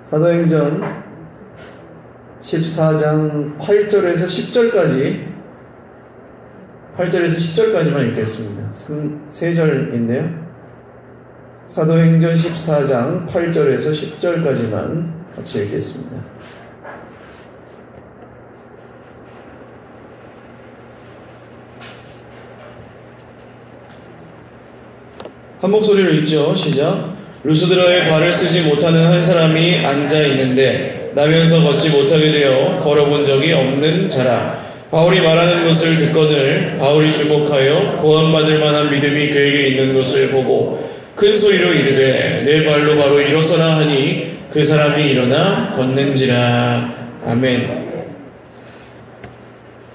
사도행전 14장 8절에서 10절까지만 읽겠습니다. 3절인데요. 사도행전 14장 8절에서 10절까지만 같이 읽겠습니다. 한 목소리로 읽죠. 시작. 루스드라에 발을 쓰지 못하는 한 사람이 앉아 있는데 나면서 걷지 못하게 되어 걸어본 적이 없는 자라. 바울이 말하는 것을 듣거늘 바울이 주목하여 구원받을 만한 믿음이 그에게 있는 것을 보고 큰 소리로 이르되 내 발로 바로 일어서라 하니 그 사람이 일어나 걷는지라. 아멘.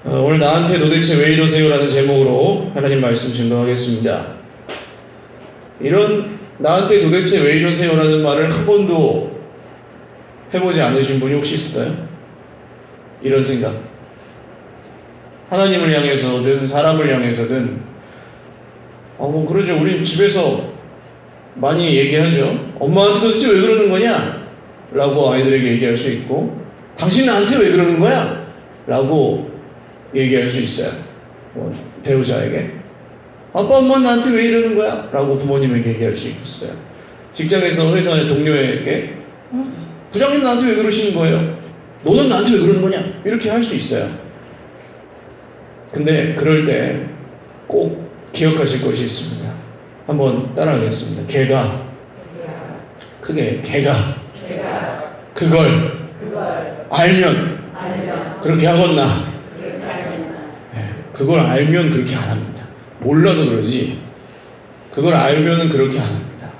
오늘 나한테 도대체 왜 이러세요? 라는 제목으로 하나님 말씀 증거하겠습니다. 이런 나한테 도대체 왜 이러세요? 라는 말을 한 번도 해보지 않으신 분이 혹시 있을까요? 이런 생각. 하나님을 향해서든 사람을 향해서든 그러죠. 우리 집에서 많이 얘기하죠. 엄마한테 도대체 왜 그러는 거냐? 라고 아이들에게 얘기할 수 있고, 당신 나한테 왜 그러는 거야? 라고 얘기할 수 있어요. 배우자에게. 아빠 엄마 나한테 왜 이러는 거야? 라고 부모님에게 얘기할 수 있어요. 직장에서 회사 동료에게 부장님 나한테 왜 그러시는 거예요? 너는 나한테 왜 그러는 거냐? 이렇게 할 수 있어요. 근데 그럴 때 꼭 기억하실 것이 있습니다. 한번 따라하겠습니다. 걔가 크게 걔가 그걸 알면 그렇게 하겠나? 그걸 알면 그렇게 안 합니다. 몰라서 그러지 그걸 알면은 그렇게 안 합니다.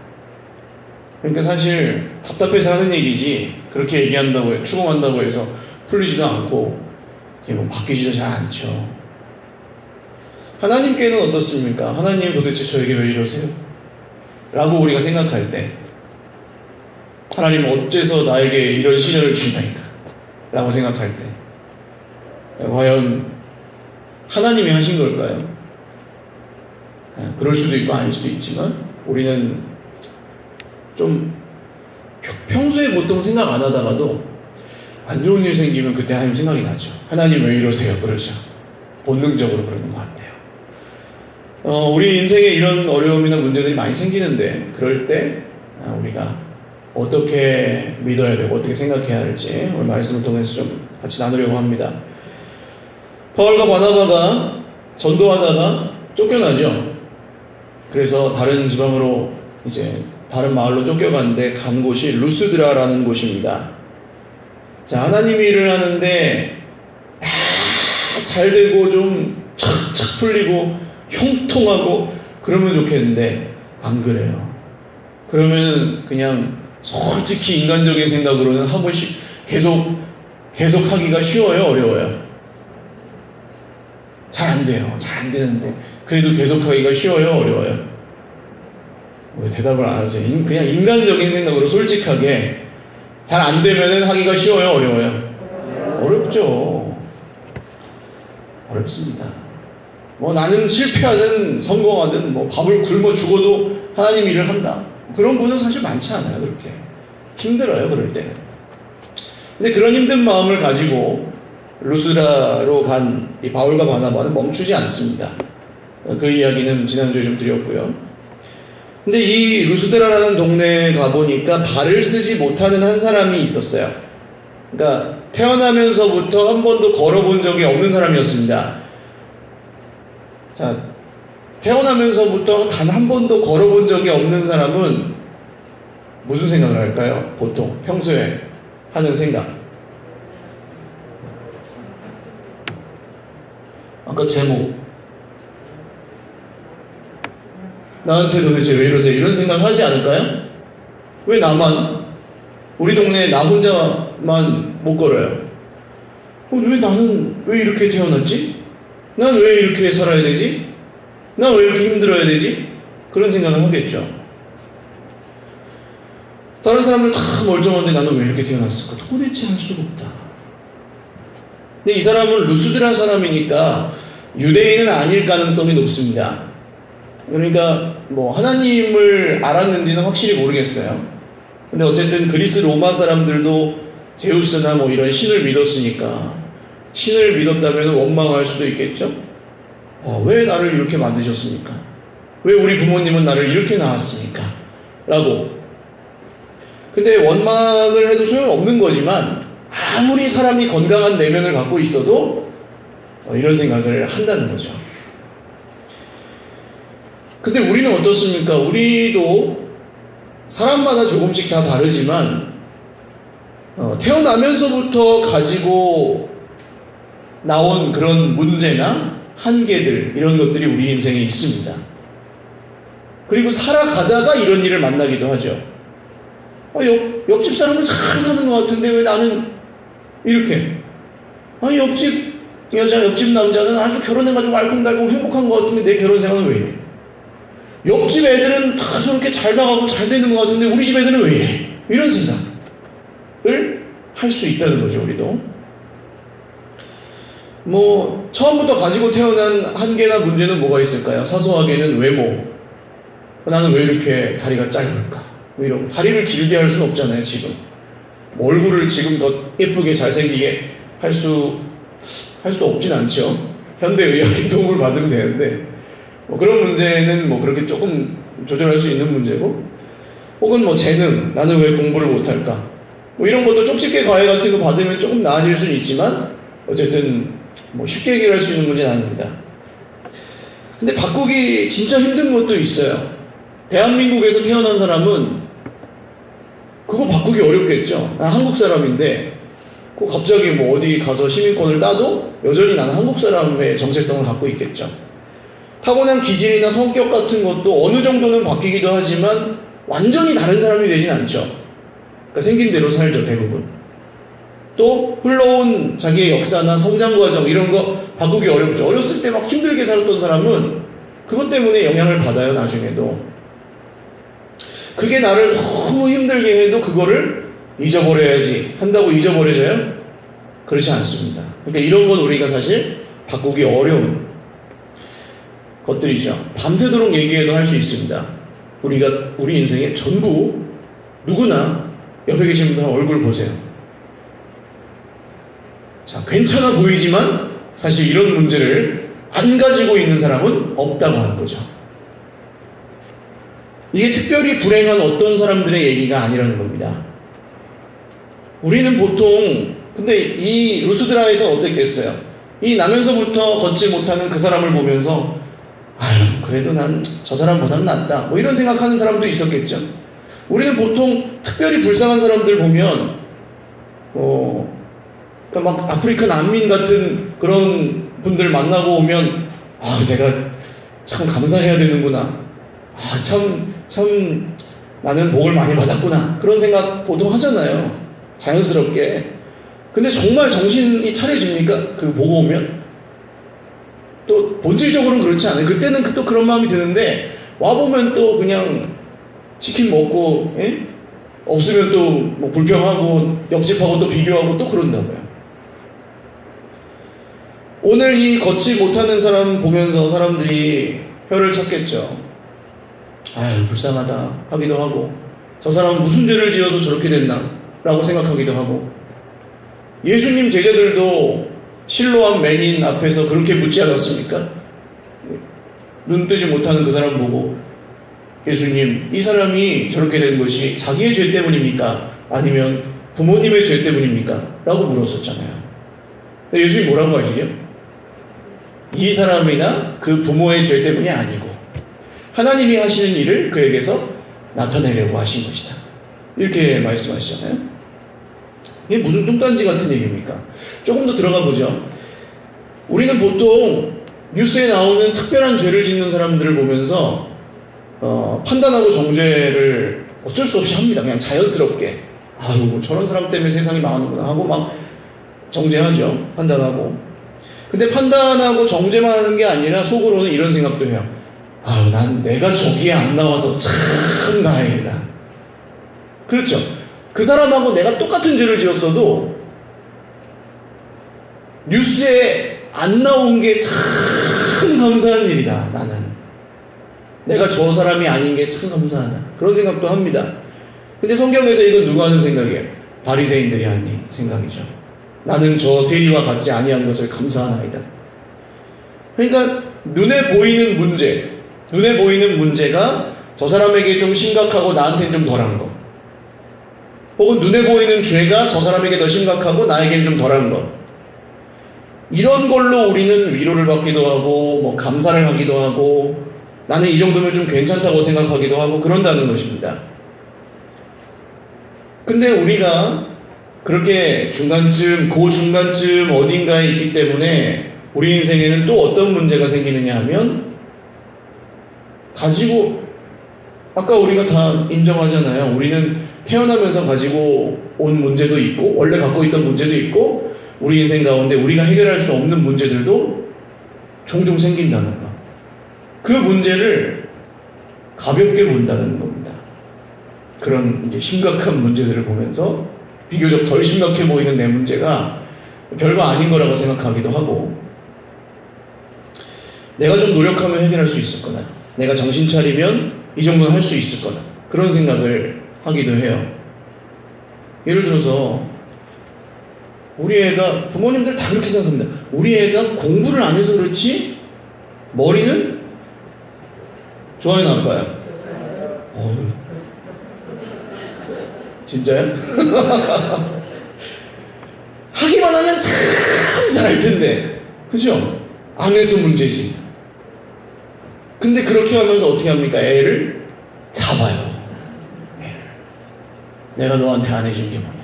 그러니까 사실 답답해서 하는 얘기지 그렇게 얘기한다고 추궁한다고 해서 풀리지도 않고 바뀌지도 잘 않죠. 하나님께는 어떻습니까? 하나님 도대체 저에게 왜 이러세요? 라고 우리가 생각할 때 하나님 어째서 나에게 이런 시련을 주시나이까? 라고 생각할 때 과연 하나님이 하신 걸까요? 그럴 수도 있고 아닐 수도 있지만 우리는 좀 평소에 보통 생각 안 하다가도 안 좋은 일 생기면 그때 하나님 생각이 나죠. 하나님 왜 이러세요? 그러죠. 본능적으로 그러는 것 같아요. 우리 인생에 이런 어려움이나 문제들이 많이 생기는데 그럴 때 우리가 어떻게 믿어야 되고 어떻게 생각해야 할지 오늘 말씀을 통해서 좀 같이 나누려고 합니다. 바울과 바나바가 전도하다가 쫓겨나죠. 그래서 다른 지방으로 이제 다른 마을로 쫓겨갔는데 간 곳이 루스드라라는 곳입니다. 자, 하나님이 일을 하는데 다 잘 되고 좀 착착 풀리고 형통하고 그러면 좋겠는데 안 그래요. 그러면 그냥 솔직히 인간적인 생각으로는 계속 하기가 쉬워요, 어려워요? 잘 안 돼요. 잘 안 되는데 그래도 계속 하기가 쉬워요, 어려워요? 왜 대답을 안 하세요? 그냥 인간적인 생각으로 솔직하게 잘 안 되면 하기가 쉬워요, 어려워요? 어렵죠. 어렵습니다. 나는 실패하든 성공하든 밥을 굶어 죽어도 하나님 일을 한다. 그런 분은 사실 많지 않아요. 그렇게 힘들어요. 그럴 때는. 근데 그런 힘든 마음을 가지고 루스드라로 간 이 바울과 바나바는 멈추지 않습니다. 그 이야기는 지난주에 좀 드렸고요. 근데 이 루스드라라는 동네에 가보니까 발을 쓰지 못하는 한 사람이 있었어요. 그러니까 태어나면서부터 한 번도 걸어본 적이 없는 사람이었습니다. 자, 태어나면서부터 단 한 번도 걸어본 적이 없는 사람은 무슨 생각을 할까요? 보통 평소에 하는 생각. 아까 제목 나한테 도대체 왜 이러세요? 이런 생각 하지 않을까요? 왜 나만 우리 동네에 나 혼자만 못 걸어요? 왜 나는 왜 이렇게 태어났지? 난 왜 이렇게 살아야 되지? 난 왜 이렇게 힘들어야 되지? 그런 생각을 하겠죠. 다른 사람들 다 멀쩡한데 나는 왜 이렇게 태어났을까? 도대체 할 수가 없다. 근데 이 사람은 루스드라 사람이니까 유대인은 아닐 가능성이 높습니다. 그러니까 하나님을 알았는지는 확실히 모르겠어요. 근데 어쨌든 그리스 로마 사람들도 제우스나 뭐 이런 신을 믿었으니까 신을 믿었다면 원망할 수도 있겠죠. 왜 나를 이렇게 만드셨습니까? 왜 우리 부모님은 나를 이렇게 낳았습니까? 라고. 근데 원망을 해도 소용없는 거지만 아무리 사람이 건강한 내면을 갖고 있어도 이런 생각을 한다는 거죠. 근데 우리는 어떻습니까? 우리도 사람마다 조금씩 다 다르지만 태어나면서부터 가지고 나온 그런 문제나 한계들, 이런 것들이 우리 인생에 있습니다. 그리고 살아가다가 이런 일을 만나기도 하죠. 옆집 사람은 잘 사는 것 같은데 왜 나는 이렇게. 옆집 여자, 옆집 남자는 아주 결혼해가지고 알콩달콩 행복한 것 같은데 내 결혼 생활은 왜 이래? 옆집 애들은 다 저렇게 잘 나가고 잘 되는 것 같은데 우리 집 애들은 왜 이래? 이런 생각을 할 수 있다는 거죠, 우리도. 처음부터 가지고 태어난 한계나 문제는 뭐가 있을까요? 사소하게는 외모. 나는 왜 이렇게 다리가 짧을까? 이런 다리를 길게 할 수는 없잖아요, 지금. 얼굴을 지금 더 예쁘게 잘생기게 할 수 없진 않죠. 현대의학의 도움을 받으면 되는데, 그런 문제는 그렇게 조금 조절할 수 있는 문제고, 혹은 재능, 나는 왜 공부를 못할까? 이런 것도 쪽집게 과외 같은 거 받으면 조금 나아질 수는 있지만, 어쨌든 쉽게 해결할 수 있는 문제는 아닙니다. 근데 바꾸기 진짜 힘든 것도 있어요. 대한민국에서 태어난 사람은 그거 바꾸기 어렵겠죠. 난 한국 사람인데 갑자기 어디 가서 시민권을 따도 여전히 나는 한국 사람의 정체성을 갖고 있겠죠. 타고난 기질이나 성격 같은 것도 어느 정도는 바뀌기도 하지만 완전히 다른 사람이 되진 않죠. 그러니까 생긴 대로 살죠, 대부분. 또 흘러온 자기의 역사나 성장 과정 이런 거 바꾸기 어렵죠. 어렸을 때 막 힘들게 살았던 사람은 그것 때문에 영향을 받아요, 나중에도. 그게 나를 너무 힘들게 해도 그거를 잊어버려야지 한다고 잊어버려져요? 그렇지 않습니다. 그러니까 이런 건 우리가 사실 바꾸기 어려운 것들이죠. 밤새도록 얘기해도 할 수 있습니다. 우리 인생의 전부, 누구나 옆에 계신 분들 얼굴 보세요. 자, 괜찮아 보이지만 사실 이런 문제를 안 가지고 있는 사람은 없다고 하는 거죠. 이게 특별히 불행한 어떤 사람들의 얘기가 아니라는 겁니다. 우리는 보통, 근데 이 루스드라에서 어땠겠어요? 이 나면서부터 걷지 못하는 그 사람을 보면서 그래도 난 저 사람보단 낫다 이런 생각하는 사람도 있었겠죠. 우리는 보통 특별히 불쌍한 사람들 보면 그러니까 막 아프리카 난민 같은 그런 분들 만나고 오면 내가 참 감사해야 되는구나. 참 나는 복을 많이 받았구나. 그런 생각 보통 하잖아요. 자연스럽게. 근데 정말 정신이 차려집니까? 그거 보고 오면? 또 본질적으로는 그렇지 않아요. 그때는 또 그런 마음이 드는데 와보면 또 그냥 치킨 먹고 없으면 또 불평하고 옆집하고 또 비교하고 또 그런다고요. 오늘 이 걷지 못하는 사람 보면서 사람들이 혀를 찾겠죠. 불쌍하다 하기도 하고, 저 사람은 무슨 죄를 지어서 저렇게 됐나 라고 생각하기도 하고, 예수님 제자들도 실로암 맨인 앞에서 그렇게 묻지 않았습니까? 눈 뜨지 못하는 그 사람 보고, 예수님, 이 사람이 저렇게 된 것이 자기의 죄 때문입니까? 아니면 부모님의 죄 때문입니까? 라고 물었었잖아요. 근데 예수님이 뭐라고 하시죠? 이 사람이나 그 부모의 죄 때문이 아니고 하나님이 하시는 일을 그에게서 나타내려고 하신 것이다. 이렇게 말씀하시잖아요. 이게 무슨 뚱딴지 같은 얘기입니까? 조금 더 들어가 보죠. 우리는 보통 뉴스에 나오는 특별한 죄를 짓는 사람들을 보면서 판단하고 정죄를 어쩔 수 없이 합니다. 그냥 자연스럽게 저런 사람 때문에 세상이 망하는구나 하고 막 정죄하죠. 판단하고. 근데 판단하고 정죄만 하는 게 아니라 속으로는 이런 생각도 해요. 난 내가 저기에 안 나와서 참 다행이다. 그렇죠. 그 사람하고 내가 똑같은 죄를 지었어도 뉴스에 안 나온 게 참 감사한 일이다. 나는 내가 저 사람이 아닌 게 참 감사하다. 그런 생각도 합니다. 근데 성경에서 이거 누가 하는 생각이에요? 바리새인들이 하는 생각이죠. 나는 저 세리와 같지 아니한 것을 감사하나이다. 그러니까 눈에 보이는 문제가 저 사람에게 좀 심각하고 나한테는 좀 덜한 거, 혹은 눈에 보이는 죄가 저 사람에게 더 심각하고 나에게는 좀 덜한 것, 이런 걸로 우리는 위로를 받기도 하고 뭐 감사를 하기도 하고 나는 이 정도면 좀 괜찮다고 생각하기도 하고 그런다는 것입니다. 근데 우리가 그렇게 중간쯤 어딘가에 있기 때문에 우리 인생에는 또 어떤 문제가 생기느냐 하면, 아까 우리가 다 인정하잖아요. 우리는 태어나면서 가지고 온 문제도 있고 원래 갖고 있던 문제도 있고 우리 인생 가운데 우리가 해결할 수 없는 문제들도 종종 생긴다는 거. 그 문제를 가볍게 본다는 겁니다. 그런 이제 심각한 문제들을 보면서 비교적 덜 심각해 보이는 내 문제가 별거 아닌 거라고 생각하기도 하고, 내가 좀 노력하면 해결할 수 있을 거다, 내가 정신 차리면 이 정도는 할 수 있을 거다, 그런 생각을 하기도 해요. 예를 들어서 우리 애가, 부모님들 다 그렇게 생각합니다. 우리 애가 공부를 안 해서 그렇지 머리는 좋아요, 나빠요? 진짜요? 하기만 하면 참 잘할 텐데, 그죠? 안 해서 문제지. 근데 그렇게 하면서 어떻게 합니까? 애를 잡아요. 내가 너한테 안 해준 게 뭐냐?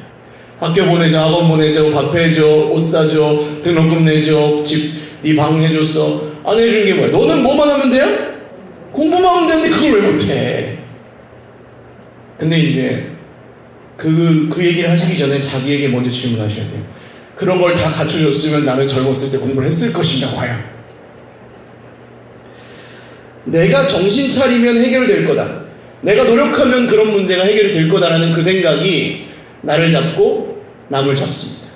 학교 보내줘, 학원 보내줘, 밥 해줘, 옷 사줘, 등록금 내줘, 네 방 해줬어. 안 해준 게 뭐야? 너는 뭐만 하면 돼요? 공부만 하면 되는데 그걸 왜 못해? 근데 이제 그 얘기를 하시기 전에 자기에게 먼저 질문하셔야 돼요. 그런 걸 다 갖춰줬으면 나는 젊었을 때 공부를 했을 것인가, 과연? 내가 정신 차리면 해결될 거다, 내가 노력하면 그런 문제가 해결이 될 거다라는 그 생각이 나를 잡고 남을 잡습니다.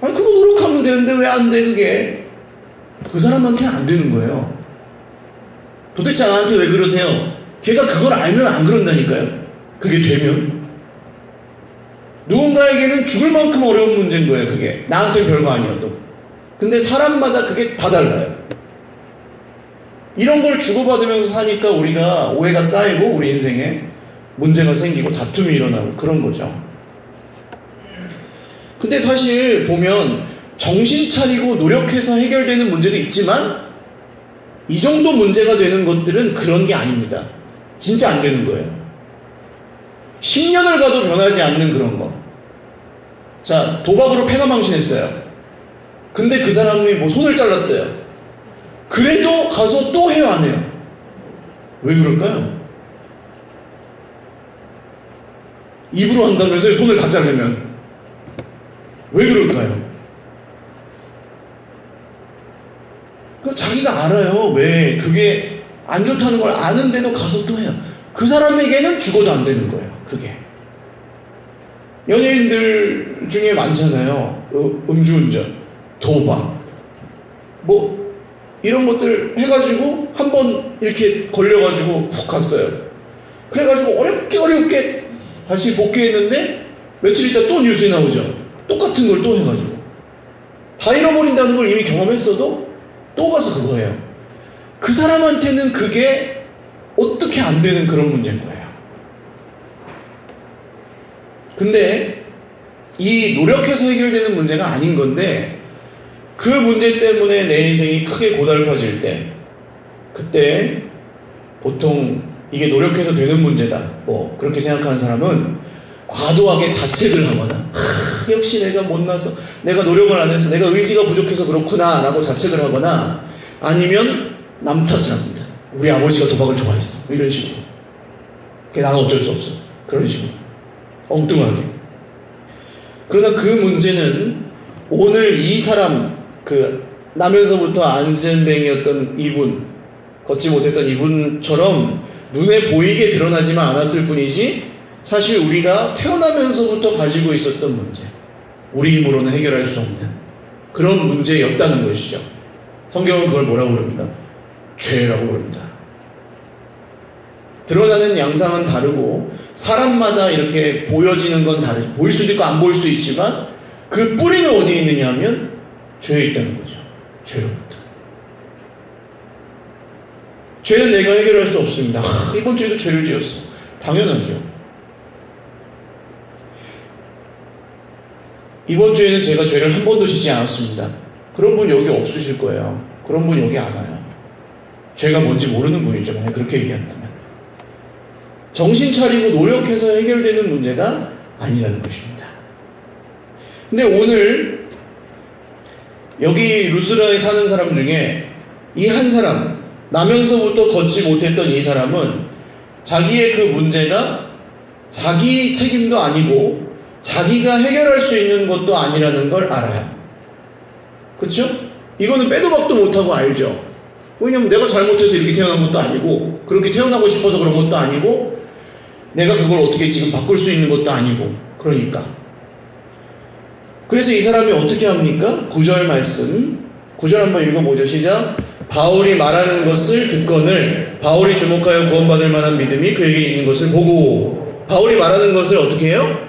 아니, 그거 노력하면 되는데 왜 안 돼, 그게? 그 사람한테 안 되는 거예요. 도대체 나한테 왜 그러세요? 걔가 그걸 알면 안 그런다니까요. 그게 되면. 누군가에게는 죽을 만큼 어려운 문제인 거예요, 그게. 나한테는 별거 아니어도. 근데 사람마다 그게 다 달라요. 이런 걸 주고받으면서 사니까 우리가 오해가 쌓이고 우리 인생에 문제가 생기고 다툼이 일어나고 그런 거죠. 근데 사실 보면 정신 차리고 노력해서 해결되는 문제도 있지만 이 정도 문제가 되는 것들은 그런 게 아닙니다. 진짜 안 되는 거예요. 10년을 가도 변하지 않는 그런 거. 자, 도박으로 패가망신했어요. 근데 그 사람이 뭐 손을 잘랐어요. 그래도 가서 또 해요, 안 해요? 왜 그럴까요? 입으로 한다면서요, 손을 다 자르면. 왜 그럴까요? 자기가 알아요. 왜 그게 안 좋다는 걸 아는데도 가서 또 해요. 그 사람에게는 죽어도 안 되는 거예요, 그게. 연예인들 중에 많잖아요. 음주운전, 도박, 뭐 이런 것들 해가지고 한번 이렇게 걸려가지고 훅 갔어요. 그래가지고 어렵게 다시 복귀했는데 며칠 있다 또 뉴스에 나오죠. 똑같은 걸 또 해가지고. 다 잃어버린다는 걸 이미 경험했어도 또 가서 그거 해요. 그 사람한테는 그게 어떻게 안 되는 그런 문제인 거예요. 근데 이 노력해서 해결되는 문제가 아닌 건데, 그 문제 때문에 내 인생이 크게 고달파질 때, 그때 보통 이게 노력해서 되는 문제다, 뭐 그렇게 생각하는 사람은 과도하게 자책을 하거나, 역시 내가 못나서, 내가 노력을 안 해서, 내가 의지가 부족해서 그렇구나 라고 자책을 하거나, 아니면 남 탓을 합니다. 우리 아버지가 도박을 좋아했어, 이런 식으로. 나는 어쩔 수 없어, 그런 식으로 엉뚱하게. 그러나 그 문제는 오늘 이 사람, 나면서부터 안전뱅이였던 이분, 걷지 못했던 이분처럼 눈에 보이게 드러나지만 않았을 뿐이지, 사실 우리가 태어나면서부터 가지고 있었던 문제, 우리 힘으로는 해결할 수 없는 그런 문제였다는 것이죠. 성경은 그걸 뭐라고 부릅니까? 죄라고 부릅니다. 드러나는 양상은 다르고 사람마다 이렇게 보여지는 건 다르죠. 보일 수도 있고 안 보일 수도 있지만 그 뿌리는 어디에 있느냐 하면 죄에 있다는 거죠. 죄로부터. 죄는 내가 해결할 수 없습니다. 이번 주에도 죄를 지었어. 당연하죠. 이번 주에는 제가 죄를 한 번도 짓지 않았습니다. 그런 분 여기 없으실 거예요. 그런 분 여기 안 와요. 죄가 뭔지 모르는 분이죠. 만약 그렇게 얘기한다면. 정신 차리고 노력해서 해결되는 문제가 아니라는 것입니다. 근데 오늘 여기 루스드라에 사는 사람 중에 이 한 사람, 나면서부터 걷지 못했던 이 사람은 자기의 그 문제가 자기 책임도 아니고 자기가 해결할 수 있는 것도 아니라는 걸 알아요. 그렇죠? 이거는 빼도 박도 못하고 알죠. 왜냐면 내가 잘못해서 이렇게 태어난 것도 아니고 그렇게 태어나고 싶어서 그런 것도 아니고 내가 그걸 어떻게 지금 바꿀 수 있는 것도 아니고 그러니까. 그래서 이 사람이 어떻게 합니까? 9절 말씀 9절 한번 읽어보죠. 시작. 바울이 말하는 것을 듣거늘 바울이 주목하여 구원받을 만한 믿음이 그에게 있는 것을 보고 바울이 말하는 것을 어떻게 해요?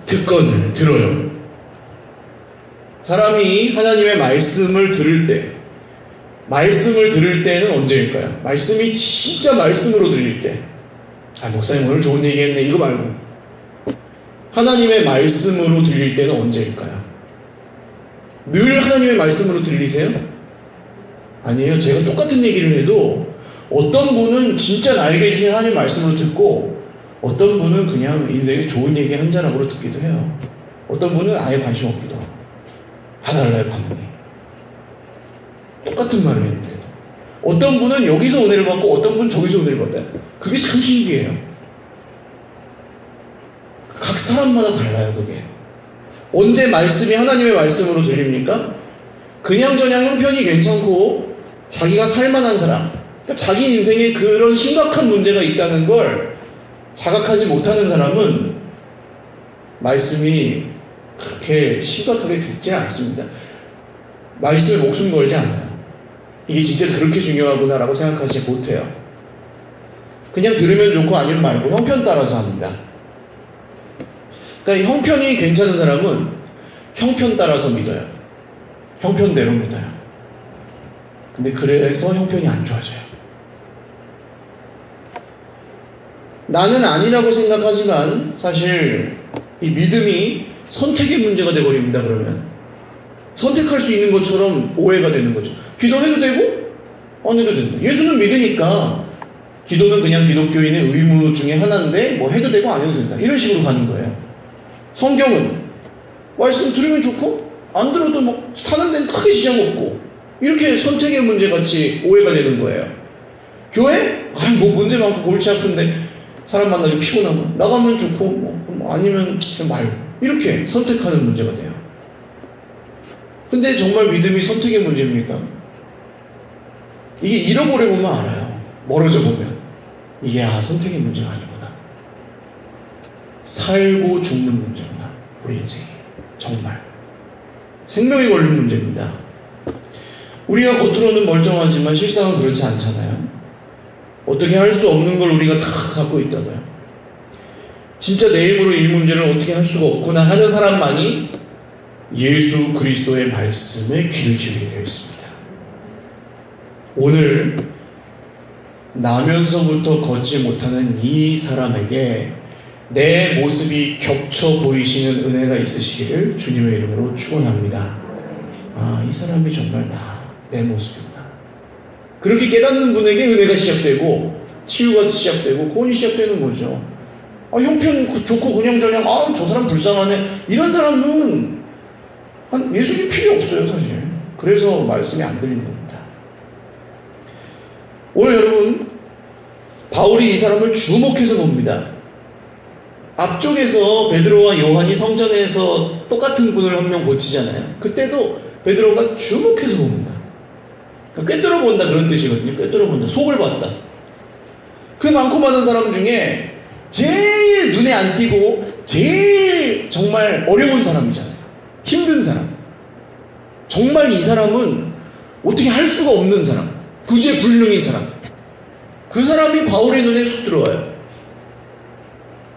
듣거늘 들어요. 사람이 하나님의 말씀을 들을 때는 언제일까요? 말씀이 진짜 말씀으로 들릴 때. 목사님 오늘 좋은 얘기 했네. 이거 말고. 하나님의 말씀으로 들릴 때는 언제일까요? 늘 하나님의 말씀으로 들리세요? 아니에요. 제가 똑같은 얘기를 해도 어떤 분은 진짜 나에게 주신 하나님의 말씀으로 듣고 어떤 분은 그냥 인생에 좋은 얘기 한 자락으로 듣기도 해요. 어떤 분은 아예 관심 없기도 하고. 다 달라요, 반응이. 똑같은 말을 했는데도. 어떤 분은 여기서 은혜를 받고 어떤 분은 저기서 은혜를 받아요. 그게 참 신기해요. 각 사람마다 달라요, 그게. 언제 말씀이 하나님의 말씀으로 들립니까? 그냥저냥 형편이 괜찮고 자기가 살만한 사람, 그러니까 자기 인생에 그런 심각한 문제가 있다는 걸 자각하지 못하는 사람은 말씀이 그렇게 심각하게 듣지 않습니다. 말씀에 목숨 걸지 않아요. 이게 진짜 그렇게 중요하구나라고 생각하지 못해요. 그냥 들으면 좋고 아니면 말고 형편 따라서 합니다. 그러니까 형편이 괜찮은 사람은 형편 따라서 믿어요. 형편대로 믿어요. 근데 그래서 형편이 안 좋아져요. 나는 아니라고 생각하지만 사실 이 믿음이 선택의 문제가 돼버립니다. 그러면 선택할 수 있는 것처럼 오해가 되는 거죠. 기도해도 되고 안 해도 된다. 예수는 믿으니까 기도는 그냥 기독교인의 의무 중에 하나인데 뭐 해도 되고 안 해도 된다. 이런 식으로 가는 거예요. 성경은 말씀 들으면 좋고 안 들어도 뭐 사는 데는 크게 지장 없고 이렇게 선택의 문제같이 오해가 되는 거예요. 교회? 뭐 문제 많고 골치 아픈데 사람 만나기 피곤하고 나가면 좋고 뭐 아니면 그냥 말고 이렇게 선택하는 문제가 돼요. 근데 정말 믿음이 선택의 문제입니까? 이게 잃어버려 보면 알아요. 멀어져 보면 이게 선택의 문제가 아니구나. 살고 죽는 문제구나. 우리 인생이 정말 생명이 걸린 문제입니다. 우리가 겉으로는 멀쩡하지만 실상은 그렇지 않잖아요. 어떻게 할 수 없는 걸 우리가 다 갖고 있다고요. 진짜 내 힘으로 이 문제를 어떻게 할 수가 없구나 하는 사람만이 예수 그리스도의 말씀에 귀를 기울이게 되어 있습니다. 오늘 나면서부터 걷지 못하는 이 사람에게 내 모습이 겹쳐 보이시는 은혜가 있으시기를 주님의 이름으로 축원합니다. 이 사람이 정말 내 모습이구나. 그렇게 깨닫는 분에게 은혜가 시작되고 치유가 시작되고 구원이 시작되는 거죠. 형편 좋고 그냥저냥 저 사람 불쌍하네 이런 사람은 예수님 필요 없어요 사실. 그래서 말씀이 안 들리는 겁니다. 오늘 여러분 바울이 이 사람을 주목해서 봅니다. 앞쪽에서 베드로와 요한이 성전에서 똑같은 분을 한 명 고치잖아요. 그때도 베드로가 주목해서 봅니다. 꿰뚫어 본다 그런 뜻이거든요. 꿰뚫어 본다. 속을 봤다. 그 많고 많은 사람 중에 제일 눈에 안 띄고 제일 정말 어려운 사람이잖아요. 힘든 사람. 정말 이 사람은 어떻게 할 수가 없는 사람. 구제불능인 사람. 그 사람이 바울의 눈에 쑥 들어와요.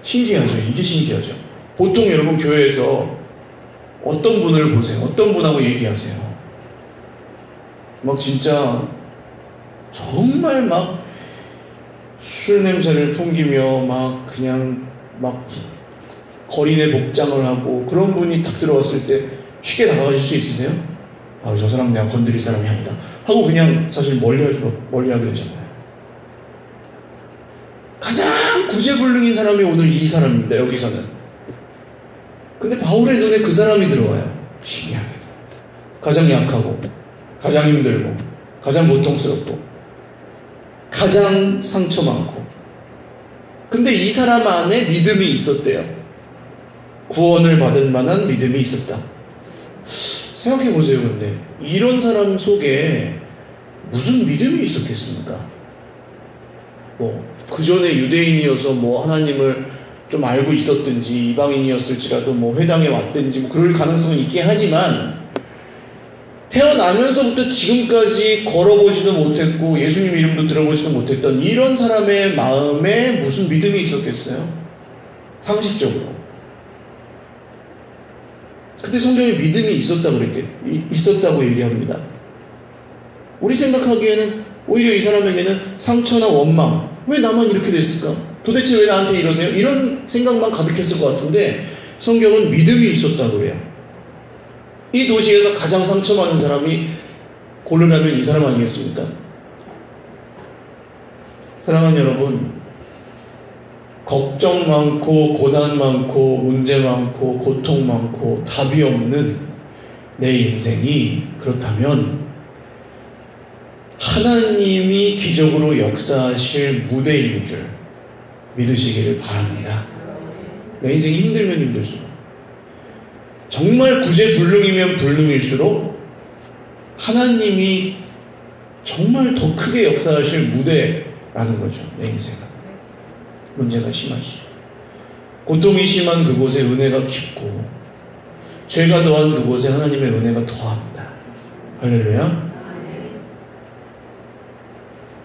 신기하죠. 이게 신기하죠. 보통 여러분 교회에서 어떤 분을 보세요. 어떤 분하고 얘기하세요. 막 진짜 정말 막 술 냄새를 풍기며 막 그냥 막 거린의 복장을 하고 그런 분이 딱 들어왔을 때 쉽게 다가가실 수 있으세요? 아, 저 사람 내가 건드릴 사람이 아니다 하고 그냥 사실 멀리하게 되잖아요. 가장 구제불능인 사람이 오늘 이 사람입니다. 여기서는. 근데 바울의 눈에 그 사람이 들어와요. 신기하게도. 가장 약하고 가장 힘들고 가장 고통스럽고 가장 상처 많고. 근데 이 사람 안에 믿음이 있었대요. 구원을 받을 만한 믿음이 있었다. 생각해 보세요. 근데 이런 사람 속에 무슨 믿음이 있었겠습니까? 뭐 그 전에 유대인이어서 뭐 하나님을 좀 알고 있었든지 이방인이었을지라도 뭐 회당에 왔든지 뭐 그럴 가능성은 있긴 하지만 태어나면서부터 지금까지 걸어보지도 못했고 예수님 이름도 들어보지도 못했던 이런 사람의 마음에 무슨 믿음이 있었겠어요? 상식적으로. 근데 성경에 믿음이 있었다고 얘기합니다. 우리 생각하기에는 오히려 이 사람에게는 상처나 원망, 왜 나만 이렇게 됐을까? 도대체 왜 나한테 이러세요? 이런 생각만 가득했을 것 같은데 성경은 믿음이 있었다고 그래요. 이 도시에서 가장 상처 많은 사람이 고르라면 이 사람 아니겠습니까? 사랑하는 여러분, 걱정 많고 고난 많고 문제 많고 고통 많고 답이 없는 내 인생이 그렇다면 하나님이 기적으로 역사하실 무대인 줄 믿으시기를 바랍니다. 내 인생이 힘들면 힘들수록 정말 구제불능이면 불능일수록 하나님이 정말 더 크게 역사하실 무대라는 거죠. 내 인생은. 문제가 심할수록. 고통이 심한 그곳에 은혜가 깊고 죄가 더한 그곳에 하나님의 은혜가 더합니다. 할렐루야.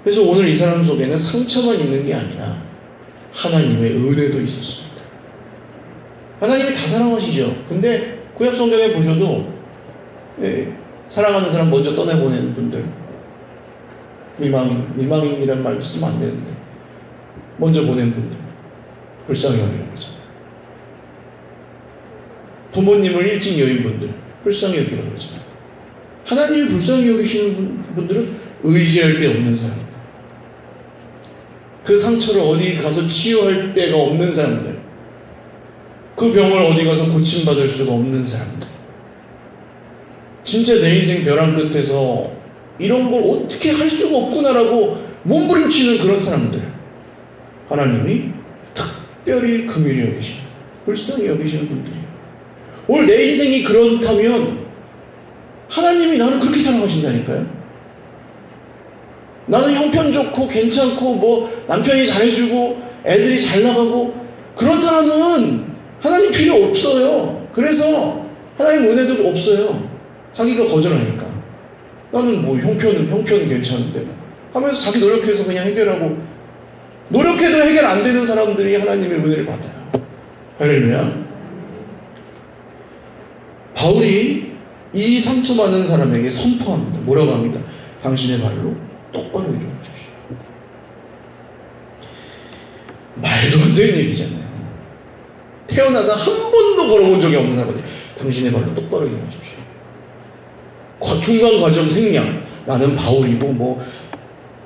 그래서 오늘 이 사람 속에는 상처만 있는 게 아니라 하나님의 은혜도 있었습니다. 하나님이 다 사랑하시죠. 근데 구약 성경에 보셔도 사랑하는 사람 먼저 떠내보내는 분들, 미망인이란 말 쓰면 안 되는데 먼저 보낸 분들 불쌍히 여기는 거죠. 부모님을 일찍 여인 분들 불쌍히 여기는 거죠. 하나님이 불쌍히 여기시는 분들은 의지할 데 없는 사람들, 그 상처를 어디 가서 치유할 데가 없는 사람들, 그 병을 어디 가서 고침받을 수가 없는 사람들, 진짜 내 인생 벼랑 끝에서 이런 걸 어떻게 할 수가 없구나라고 몸부림치는 그런 사람들, 하나님이 특별히 긍휼히 여기시는, 불쌍히 여기시는 분들이에요. 오늘 내 인생이 그렇다면 하나님이 나를 그렇게 사랑하신다니까요. 나는 형편 좋고 괜찮고 뭐 남편이 잘해주고 애들이 잘 나가고 그런 사람은 하나님 필요 없어요. 그래서 하나님 은혜도 없어요. 자기가 거절하니까. 나는 뭐 형편은 괜찮은데 하면서 자기 노력해서 그냥 해결하고, 노력해도 해결 안 되는 사람들이 하나님의 은혜를 받아요. 할렐루야. 바울이 이 상처받는 사람에게 선포합니다. 뭐라고 합니까? 당신의 발로 똑바로 일어나십시오. 말도 안 되는 얘기잖아요. 태어나서 한 번도 걸어본 적이 없는 사람한테 당신의 발로 똑바로 일어나십시오. 중간 과정 생략, 나는 바울이고 뭐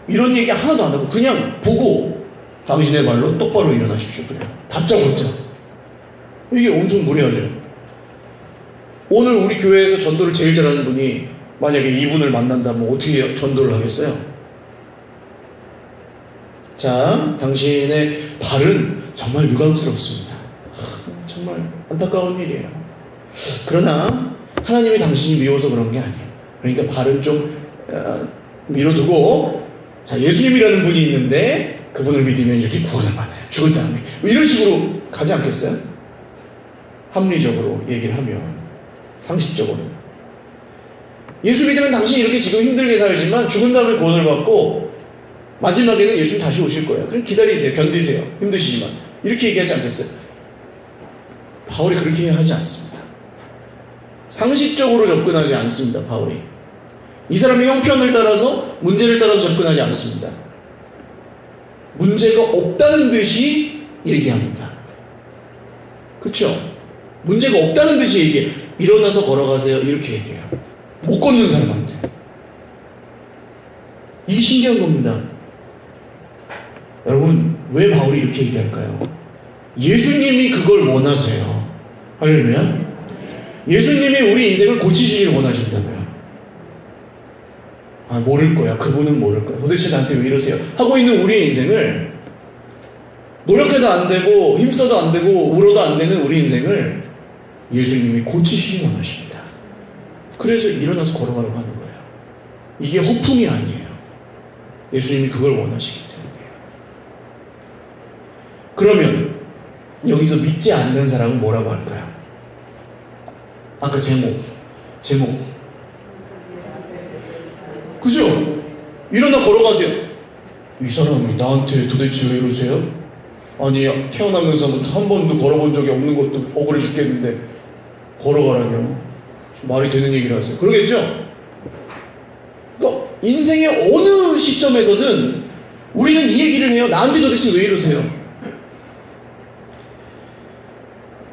이런 얘기 하나도 안 하고 그냥 보고 당신의 발로 똑바로 일어나십시오. 그래요. 다짜고짜. 이게 엄청 무례하죠. 오늘 우리 교회에서 전도를 제일 잘하는 분이 만약에 이분을 만난다면 어떻게 전도를 하겠어요? 자, 당신의 발은 정말 유감스럽습니다. 정말 안타까운 일이에요. 그러나 하나님이 당신이 미워서 그런 게 아니에요. 그러니까 발은 좀 밀어두고, 자, 예수님이라는 분이 있는데 그분을 믿으면 이렇게 구원을 받아요. 죽은 다음에. 이런 식으로 가지 않겠어요? 합리적으로 얘기를 하면, 상식적으로. 예수 믿으면 당신이 이렇게 지금 힘들게 살지만 죽은 다음에 구원을 받고 마지막에는 예수님 다시 오실 거예요. 그럼 기다리세요. 견디세요. 힘드시지만. 이렇게 얘기하지 않겠어요? 바울이 그렇게 하지 않습니다. 상식적으로 접근하지 않습니다. 바울이. 이 사람의 형편을 따라서 문제를 따라서 접근하지 않습니다. 문제가 없다는 듯이 얘기합니다. 그렇죠? 문제가 없다는 듯이 얘기해요. 일어나서 걸어가세요. 이렇게 얘기해요. 못 걷는 사람한테. 이게 신기한 겁니다. 여러분, 왜 바울이 이렇게 얘기할까요? 예수님이 그걸 원하세요. 할렐루야. 예수님이 우리 인생을 고치시길 원하신다고요. 아, 모를 거야. 그분은 모를 거야. 도대체 나한테 왜 이러세요? 하고 있는 우리의 인생을 노력해도 안 되고 힘써도 안 되고 울어도 안 되는 우리 인생을 예수님이 고치시길 원하십니다. 그래서 일어나서 걸어가라고 하는 거예요. 이게 허풍이 아니에요. 예수님이 그걸 원하시기 때문이에요. 그러면 여기서 믿지 않는 사람은 뭐라고 할까요? 아까 제목 그죠? 일어나 걸어가세요. 이 사람이 나한테 도대체 왜 이러세요? 아니, 태어나면서 한 번도 걸어본 적이 없는 것도 억울해 죽겠는데 걸어가라뇨? 말이 되는 얘기를 하세요. 그러겠죠? 그러니까 인생의 어느 시점에서든 우리는 이 얘기를 해요. 나한테 도대체 왜 이러세요?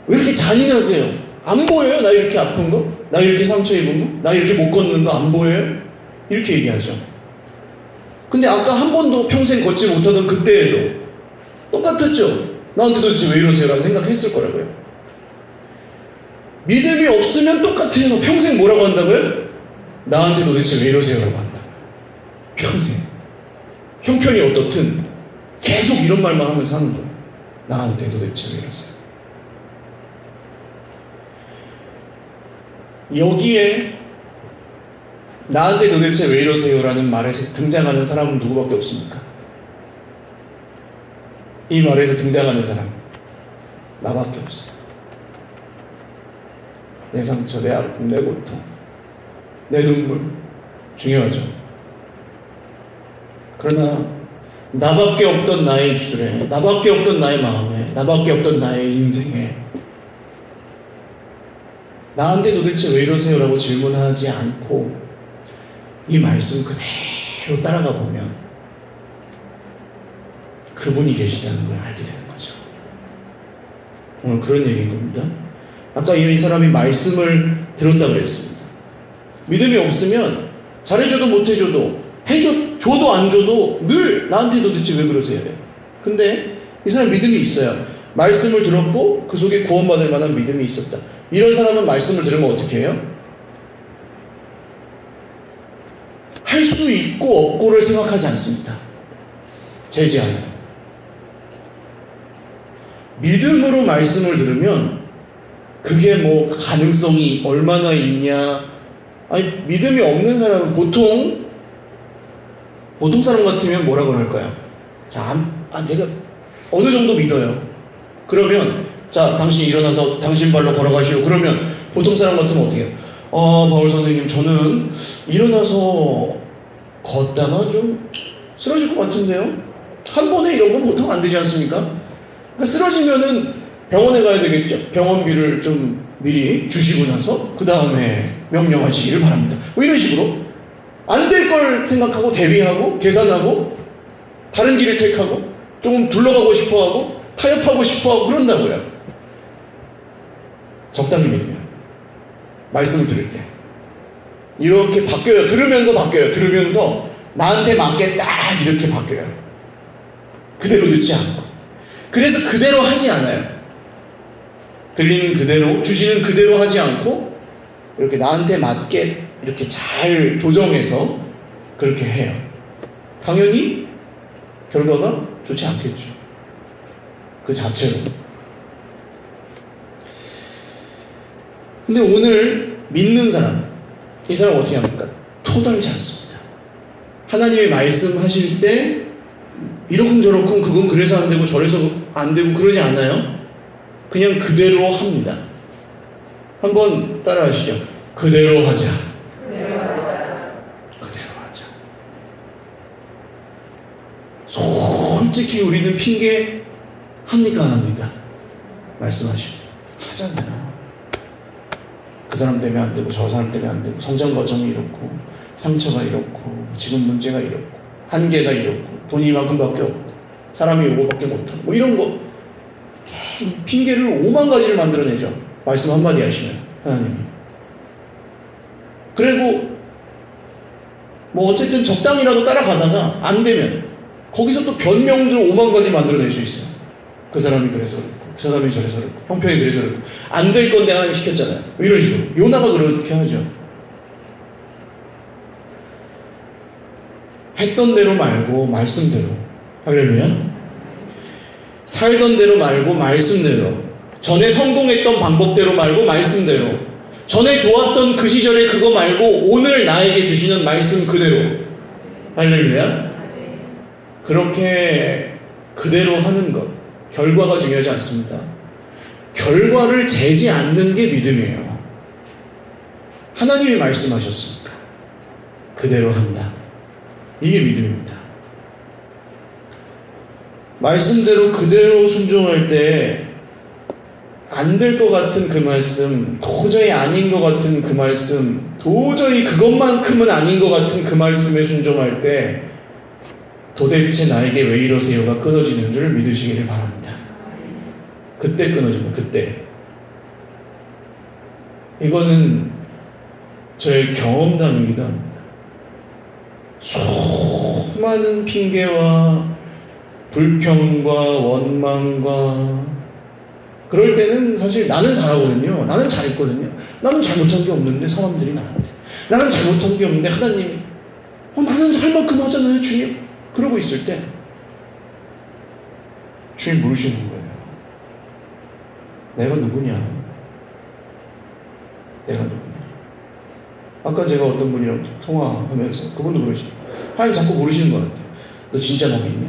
왜 이렇게 잔인하세요? 안 보여요? 나 이렇게 아픈 거? 나 이렇게 상처 입은 거? 나 이렇게 못 걷는 거 안 보여요? 이렇게 얘기하죠. 근데 아까 한 번도 평생 걷지 못하던 그때에도 똑같았죠. 나한테 도대체 왜 이러세요? 라고 생각했을 거라고요. 믿음이 없으면 똑같아요. 평생 뭐라고 한다고요? 나한테 도대체 왜 이러세요? 라고 한다고요. 평생. 형편이 어떻든 계속 이런 말만 하면서 사는 거예요. 나한테 도대체 왜 이러세요? 여기에 나한테 도대체 왜 이러세요? 라는 말에서 등장하는 사람은 누구밖에 없습니까? 이 말에서 등장하는 사람 나밖에 없어요. 내 상처, 내 아픔, 내 고통, 내 눈물 중요하죠. 그러나 나밖에 없던 나의 입술에, 나밖에 없던 나의 마음에, 나밖에 없던 나의 인생에 나한테 도대체 왜 이러세요? 라고 질문하지 않고 이 말씀 그대로 따라가 보면 그분이 계시다는 걸 알게 되는 거죠. 오늘 그런 얘기인 겁니다. 아까 이 사람이 말씀을 들었다 그랬습니다. 믿음이 없으면 잘해줘도 못해줘도 줘도 안 줘도 늘 나한테 도대체 왜 그러세요? 근데 이 사람 믿음이 있어요. 말씀을 들었고 그 속에 구원받을 만한 믿음이 있었다. 이런 사람은 말씀을 들으면 어떻게 해요? 할 수 있고 없고를 생각하지 않습니다. 제지하는. 믿음으로 말씀을 들으면 그게 뭐 가능성이 얼마나 있냐. 아니, 믿음이 없는 사람은 보통 사람 같으면 뭐라고 할까요? 자, 내가 어느 정도 믿어요. 그러면 자, 당신 일어나서 당신 발로 걸어가시오. 그러면 보통 사람 같으면 어떻게 해요? 바울 선생님, 저는 일어나서 걷다가 좀 쓰러질 것 같은데요? 한 번에 이런 건 보통 안 되지 않습니까? 그러니까 쓰러지면은 병원에 가야 되겠죠? 병원비를 좀 미리 주시고 나서 그 다음에 명령하시기를 바랍니다. 뭐 이런 식으로 안 될 걸 생각하고 대비하고 계산하고 다른 길을 택하고 조금 둘러가고 싶어하고 타협하고 싶어하고 그런다고요. 적당히 믿으면 말씀을 들을 때 이렇게 바뀌어요. 들으면서 바뀌어요. 들으면서 나한테 맞게 딱 이렇게 바뀌어요. 그대로 듣지 않고. 그래서 그대로 하지 않아요. 들리는 그대로, 주시는 그대로 하지 않고 이렇게 나한테 맞게 이렇게 잘 조정해서 그렇게 해요. 당연히 결과가 좋지 않겠죠. 그 자체로. 근데 오늘 믿는 사람, 이 사람 어떻게 합니까? 토달지 않습니다. 하나님의 말씀하실 때 이러쿵저러쿵 그건 그래서 안 되고 저래서 안 되고 그러지 않아요. 그냥 그대로 합니다. 한번 따라 하시죠. 그대로 하자. 그대로 하자. 솔직히 우리는 핑계 합니까 안 합니까? 말씀하십니다. 하잖아요. 그 사람 때문에 안 되고 저 사람 때문에 안 되고 성장 과정이 이렇고 상처가 이렇고 지금 문제가 이렇고 한계가 이렇고 돈이 이만큼밖에 없고 사람이 요거밖에 못하고 뭐 이런 거 핑계를 5만 가지를 만들어내죠. 말씀 한마디 하시면 하나님이. 그리고 뭐 어쨌든 적당히라도 따라가다가 안 되면 거기서 또 변명들 5만 가지 만들어낼 수 있어요. 그 사람이 그래서 그렇고 저 사람이 저래서 그렇고 형편이 그래서 그렇고 안 될 건 내가 하나님 시켰잖아요. 이런 식으로 요나가 그렇게 하죠. 했던 대로 말고 말씀대로. 할렐루야. 살던 대로 말고 말씀대로. 전에 성공했던 방법대로 말고 말씀대로. 전에 좋았던 그 시절에 그거 말고 오늘 나에게 주시는 말씀 그대로. 할렐루야. 그렇게 그대로 하는 것. 결과가 중요하지 않습니다. 결과를 재지 않는 게 믿음이에요. 하나님이 말씀하셨으니까 그대로 한다. 이게 믿음입니다. 말씀대로 그대로 순종할 때 안 될 것 같은 그 말씀, 도저히 아닌 것 같은 그 말씀, 도저히 그것만큼은 아닌 것 같은 그 말씀에 순종할 때 도대체 나에게 왜 이러세요가 끊어지는 줄 믿으시기를 바랍니다. 그때 끊어집니다. 그때. 이거는 저의 경험담이기도 합니다. 수많은 핑계와 불평과 원망과 그럴 때는 사실 나는 잘하거든요. 나는 잘했거든요. 나는 잘못한 게 없는데 사람들이 나한테. 나는 잘못한 게 없는데 하나님이 나는 할 만큼 하잖아요 주님. 그러고 있을 때 주님 물으시는 거예요. 내가 누구냐? 내가 누구냐? 아까 제가 어떤 분이랑 통화하면서 그분도 그러시죠. 하나님 자꾸 물으시는 것 같아요. 너 진짜 나 믿냐?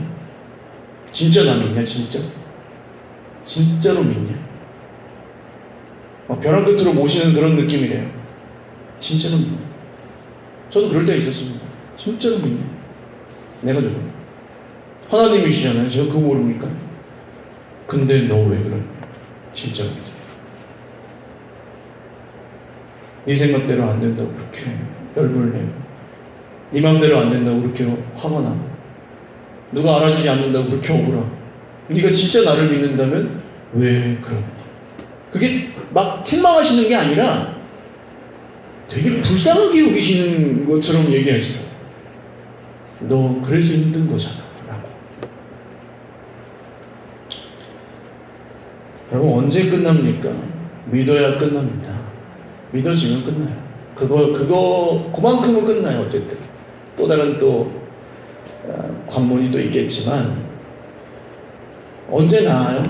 진짜 나 믿냐? 진짜? 진짜로 믿냐? 벼랑 끝으로 모시는 그런 느낌이래요. 진짜로 믿냐? 저도 그럴 때가 있었습니다. 진짜로 믿냐? 내가 누구냐? 하나님이시잖아요. 제가 그거 모릅니까? 근데 너 왜 그러냐? 진짜로 믿냐? 네 생각대로 안 된다고 그렇게 열불을 내고 네 맘대로 안 된다고 그렇게 화가 나고 누가 알아주지 않는다고 그렇게 억울하고 네가 진짜 나를 믿는다면 왜 그러냐? 그게 막 책망하시는 게 아니라 되게 불쌍하게 여기시는 것처럼 얘기하시더라고요. 너 그래서 힘든 거잖아 라고. 여러분 언제 끝납니까? 믿어야 끝납니다. 믿어지면 끝나요. 그만큼은 끝나요. 어쨌든 또 다른 관문이 또 있겠지만 언제 나아요?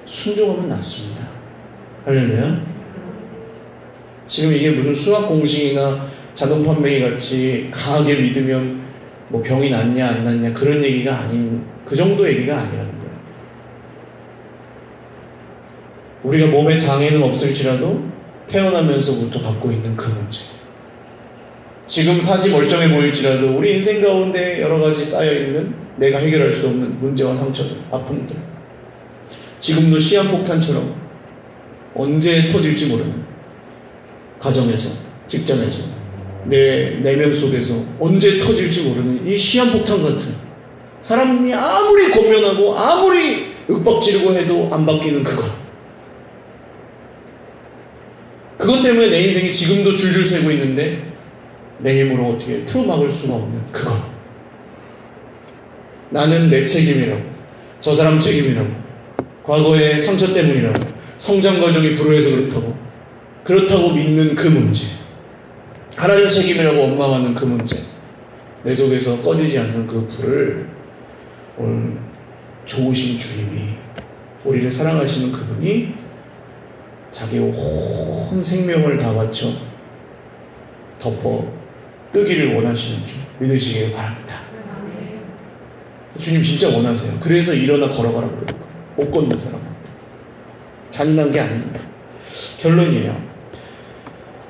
순종하면 낫습니다. 할렐루야. 지금 이게 무슨 수학 공식이나 자동 판매기 같이 강하게 믿으면 뭐 병이 낫냐 안 낫냐 그런 얘기가 아닌 그 정도 얘기가 아니라는 거예요. 우리가 몸에 장애는 없을지라도 태어나면서부터 갖고 있는 그 문제. 지금 사지 멀쩡해 보일지라도 우리 인생 가운데 여러 가지 쌓여있는 내가 해결할 수 없는 문제와 상처들, 아픔들. 지금도 시한폭탄처럼 언제 터질지 모르는 가정에서, 직장에서, 내 내면 속에서 언제 터질지 모르는 이 시한폭탄 같은 사람이 아무리 권면하고 아무리 윽박지르고 해도 안 바뀌는 그것 때문에 내 인생이 지금도 줄줄 새고 있는데 내 힘으로 어떻게 틀어막을 수가 없는 그것. 나는 내 책임이라고, 저 사람 책임이라고, 과거의 상처 때문이라고, 성장 과정이 불우해서 그렇다고 믿는 그 문제, 하나님 책임이라고 원망하는 그 문제, 내 속에서 꺼지지 않는 그 불을 오늘 좋으신 주님이, 우리를 사랑하시는 그분이 자기 온 생명을 다 바쳐 덮어 끄기를 원하시는 줄 믿으시길 바랍니다. 주님 진짜 원하세요. 그래서 일어나 걸어가라고 그러는 거예요. 못 걷는 사람한테. 잔인한 게 아닙니다. 결론이에요.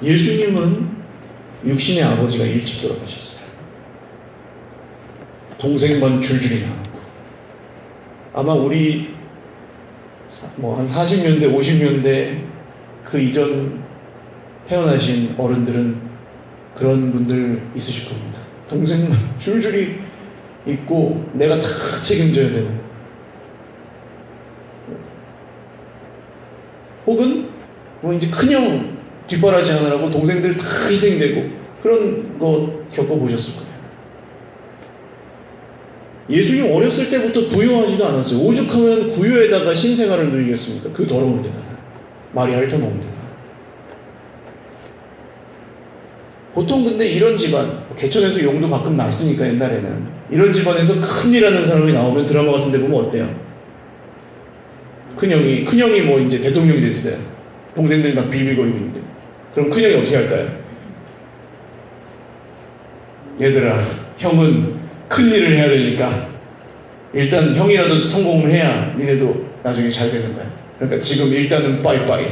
예수님은 육신의 아버지가 일찍 돌아가셨어요. 동생만 줄줄이 나오고 아마 우리 한 40년대, 50년대 그 이전 태어나신 어른들은 그런 분들 있으실 겁니다. 동생만 줄줄이 있고 내가 다 책임져야 되는, 혹은 뭐 이제 큰형 뒷바라지 하느라고 동생들 다 희생되고 그런 거 겪어보셨을 거예요. 예수님 어렸을 때부터 부유하지도 않았어요. 오죽하면 구유에다가 신생아를 누이겠습니까? 그 더러운 데다가 말이 핥아먹은 데다가. 보통 근데 이런 집안, 개천에서 용도 가끔 났으니까 옛날에는 이런 집안에서 큰일 하는 사람이 나오면 드라마 같은 데 보면 어때요? 큰형이 뭐 이제 대통령이 됐어요. 동생들 다 빌빌거리고 있는데. 그럼 큰형이 어떻게 할까요? 얘들아, 형은 큰일을 해야 되니까 일단 형이라도 성공을 해야 니네도 나중에 잘 되는 거야. 그러니까 지금 일단은 빠이빠이.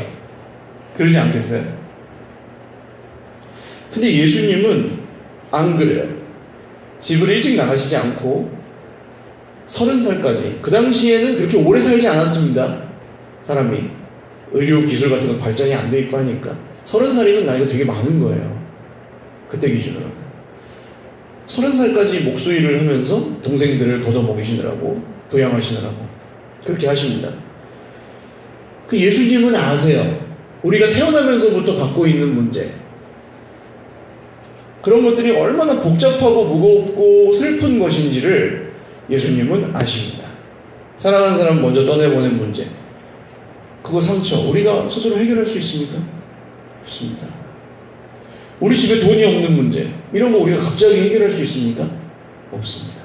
그러지 않겠어요? 근데 예수님은 안 그래요. 집을 일찍 나가시지 않고 30살까지, 그 당시에는 그렇게 오래 살지 않았습니다. 사람이 의료 기술 같은 건 발전이 안 돼 있고 하니까 30살이면 나이가 되게 많은 거예요. 그때 기준으로 30살까지 목수일을 하면서 동생들을 걷어먹이시느라고, 부양하시느라고 그렇게 하십니다. 그 예수님은 아세요. 우리가 태어나면서부터 갖고 있는 문제, 그런 것들이 얼마나 복잡하고 무겁고 슬픈 것인지를 예수님은 아십니다. 사랑하는 사람 먼저 떠내보낸 문제, 그거 상처, 우리가 스스로 해결할 수 있습니까? 없습니다. 우리 집에 돈이 없는 문제, 이런 거 우리가 갑자기 해결할 수 있습니까? 없습니다.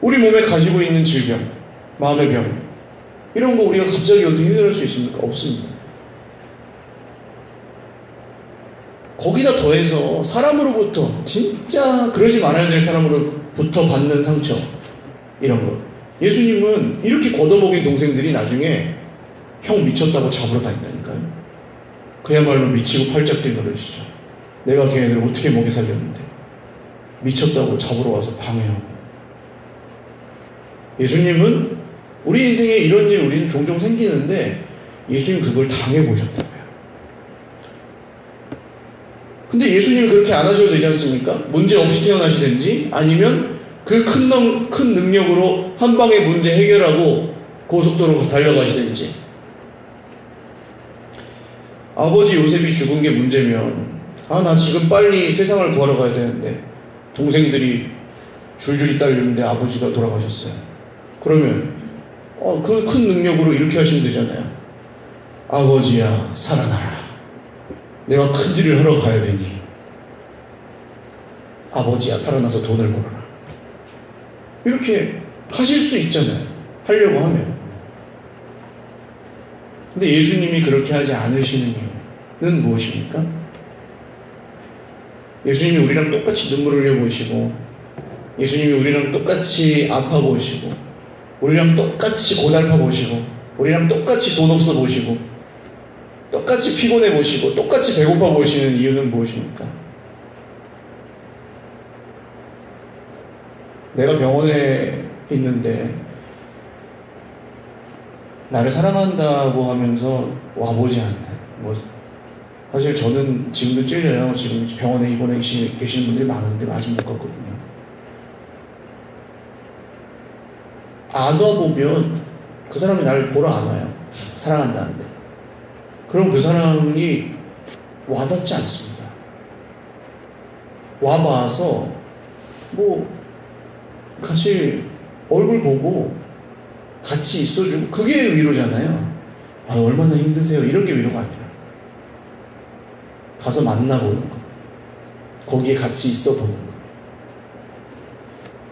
우리 몸에 가지고 있는 질병, 마음의 병, 이런 거 우리가 갑자기 어떻게 해결할 수 있습니까? 없습니다. 거기다 더해서 사람으로부터, 진짜 그러지 말아야 될 사람으로부터 받는 상처, 이런 거. 예수님은 이렇게 걷어먹인 동생들이 나중에 형 미쳤다고 잡으러 다닌다니까요. 그야말로 미치고 팔짝 뛴 노릇이죠. 내가 걔네들을 어떻게 먹여 살렸는데 미쳤다고 잡으러 와서 방해하고. 예수님은 우리 인생에 이런 일 우리는 종종 생기는데 예수님 그걸 당해보셨다고요. 근데 예수님이 그렇게 안 하셔도 되지 않습니까? 문제 없이 태어나시든지 아니면 그 큰 능력으로 한 방에 문제 해결하고 고속도로 달려가시든지. 아버지 요셉이 죽은 게 문제면, 나 지금 빨리 세상을 구하러 가야 되는데 동생들이 줄줄이 딸리는데 아버지가 돌아가셨어요. 그러면 그 큰 능력으로 이렇게 하시면 되잖아요. 아버지야 살아나라. 내가 큰 일을 하러 가야 되니 아버지야 살아나서 돈을 벌어라. 이렇게 하실 수 있잖아요. 하려고 하면. 근데 예수님이 그렇게 하지 않으시는 이유는 무엇입니까? 예수님이 우리랑 똑같이 눈물을 흘려보시고, 예수님이 우리랑 똑같이 아파보시고, 우리랑 똑같이 고달파보시고, 우리랑 똑같이 돈 없어 보시고, 똑같이 피곤해 보시고, 똑같이 배고파 보시는 이유는 무엇입니까? 내가 병원에 있는데 나를 사랑한다고 하면서 와보지 않나요? 사실 저는 지금도 찔려요. 지금 병원에 입원해 계시는 분들이 많은데 아직 못 갔거든요. 안 와보면 그 사람이 나를 보러 안 와요. 사랑한다는데. 그럼 그 사람이 와닿지 않습니다. 와봐서 같이 얼굴 보고 같이 있어주고, 그게 위로잖아요. 얼마나 힘드세요, 이런 게 위로가 아니라 가서 만나보는 거, 거기에 같이 있어보는 거.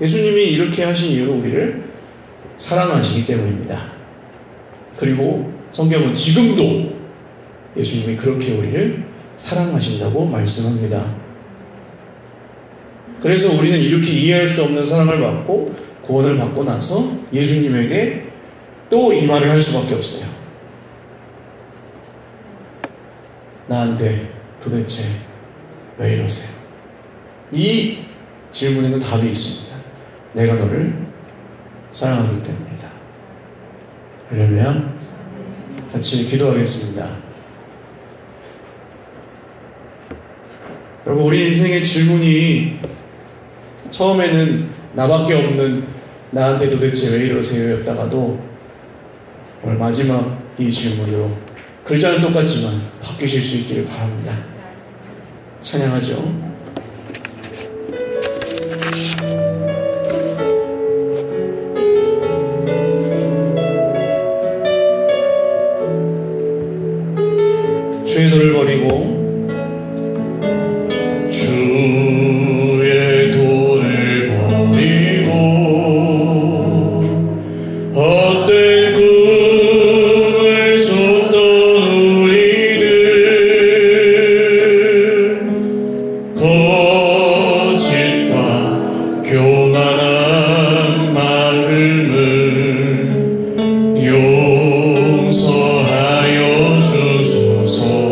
예수님이 이렇게 하신 이유는 우리를 사랑하시기 때문입니다. 그리고 성경은 지금도 예수님이 그렇게 우리를 사랑하신다고 말씀합니다. 그래서 우리는 이렇게 이해할 수 없는 사랑을 받고 구원을 받고 나서 예수님에게 또 이 말을 할 수밖에 없어요. 나한테 도대체 왜 이러세요? 이 질문에는 답이 있습니다. 내가 너를 사랑하기 때문이다. 그러면 같이 기도하겠습니다. 여러분, 우리 인생의 질문이 처음에는 나밖에 없는 나한테 도대체 왜 이러세요? 였다가도 오늘 마지막 이 질문으로 글자는 똑같지만 바뀌실 수 있기를 바랍니다. 찬양하죠. 주의 도를 버리고 주의 도를 버리고 헛된 꿈을 쫓던 우리들 거짓과 교만한 마음을 용서하여 주소서.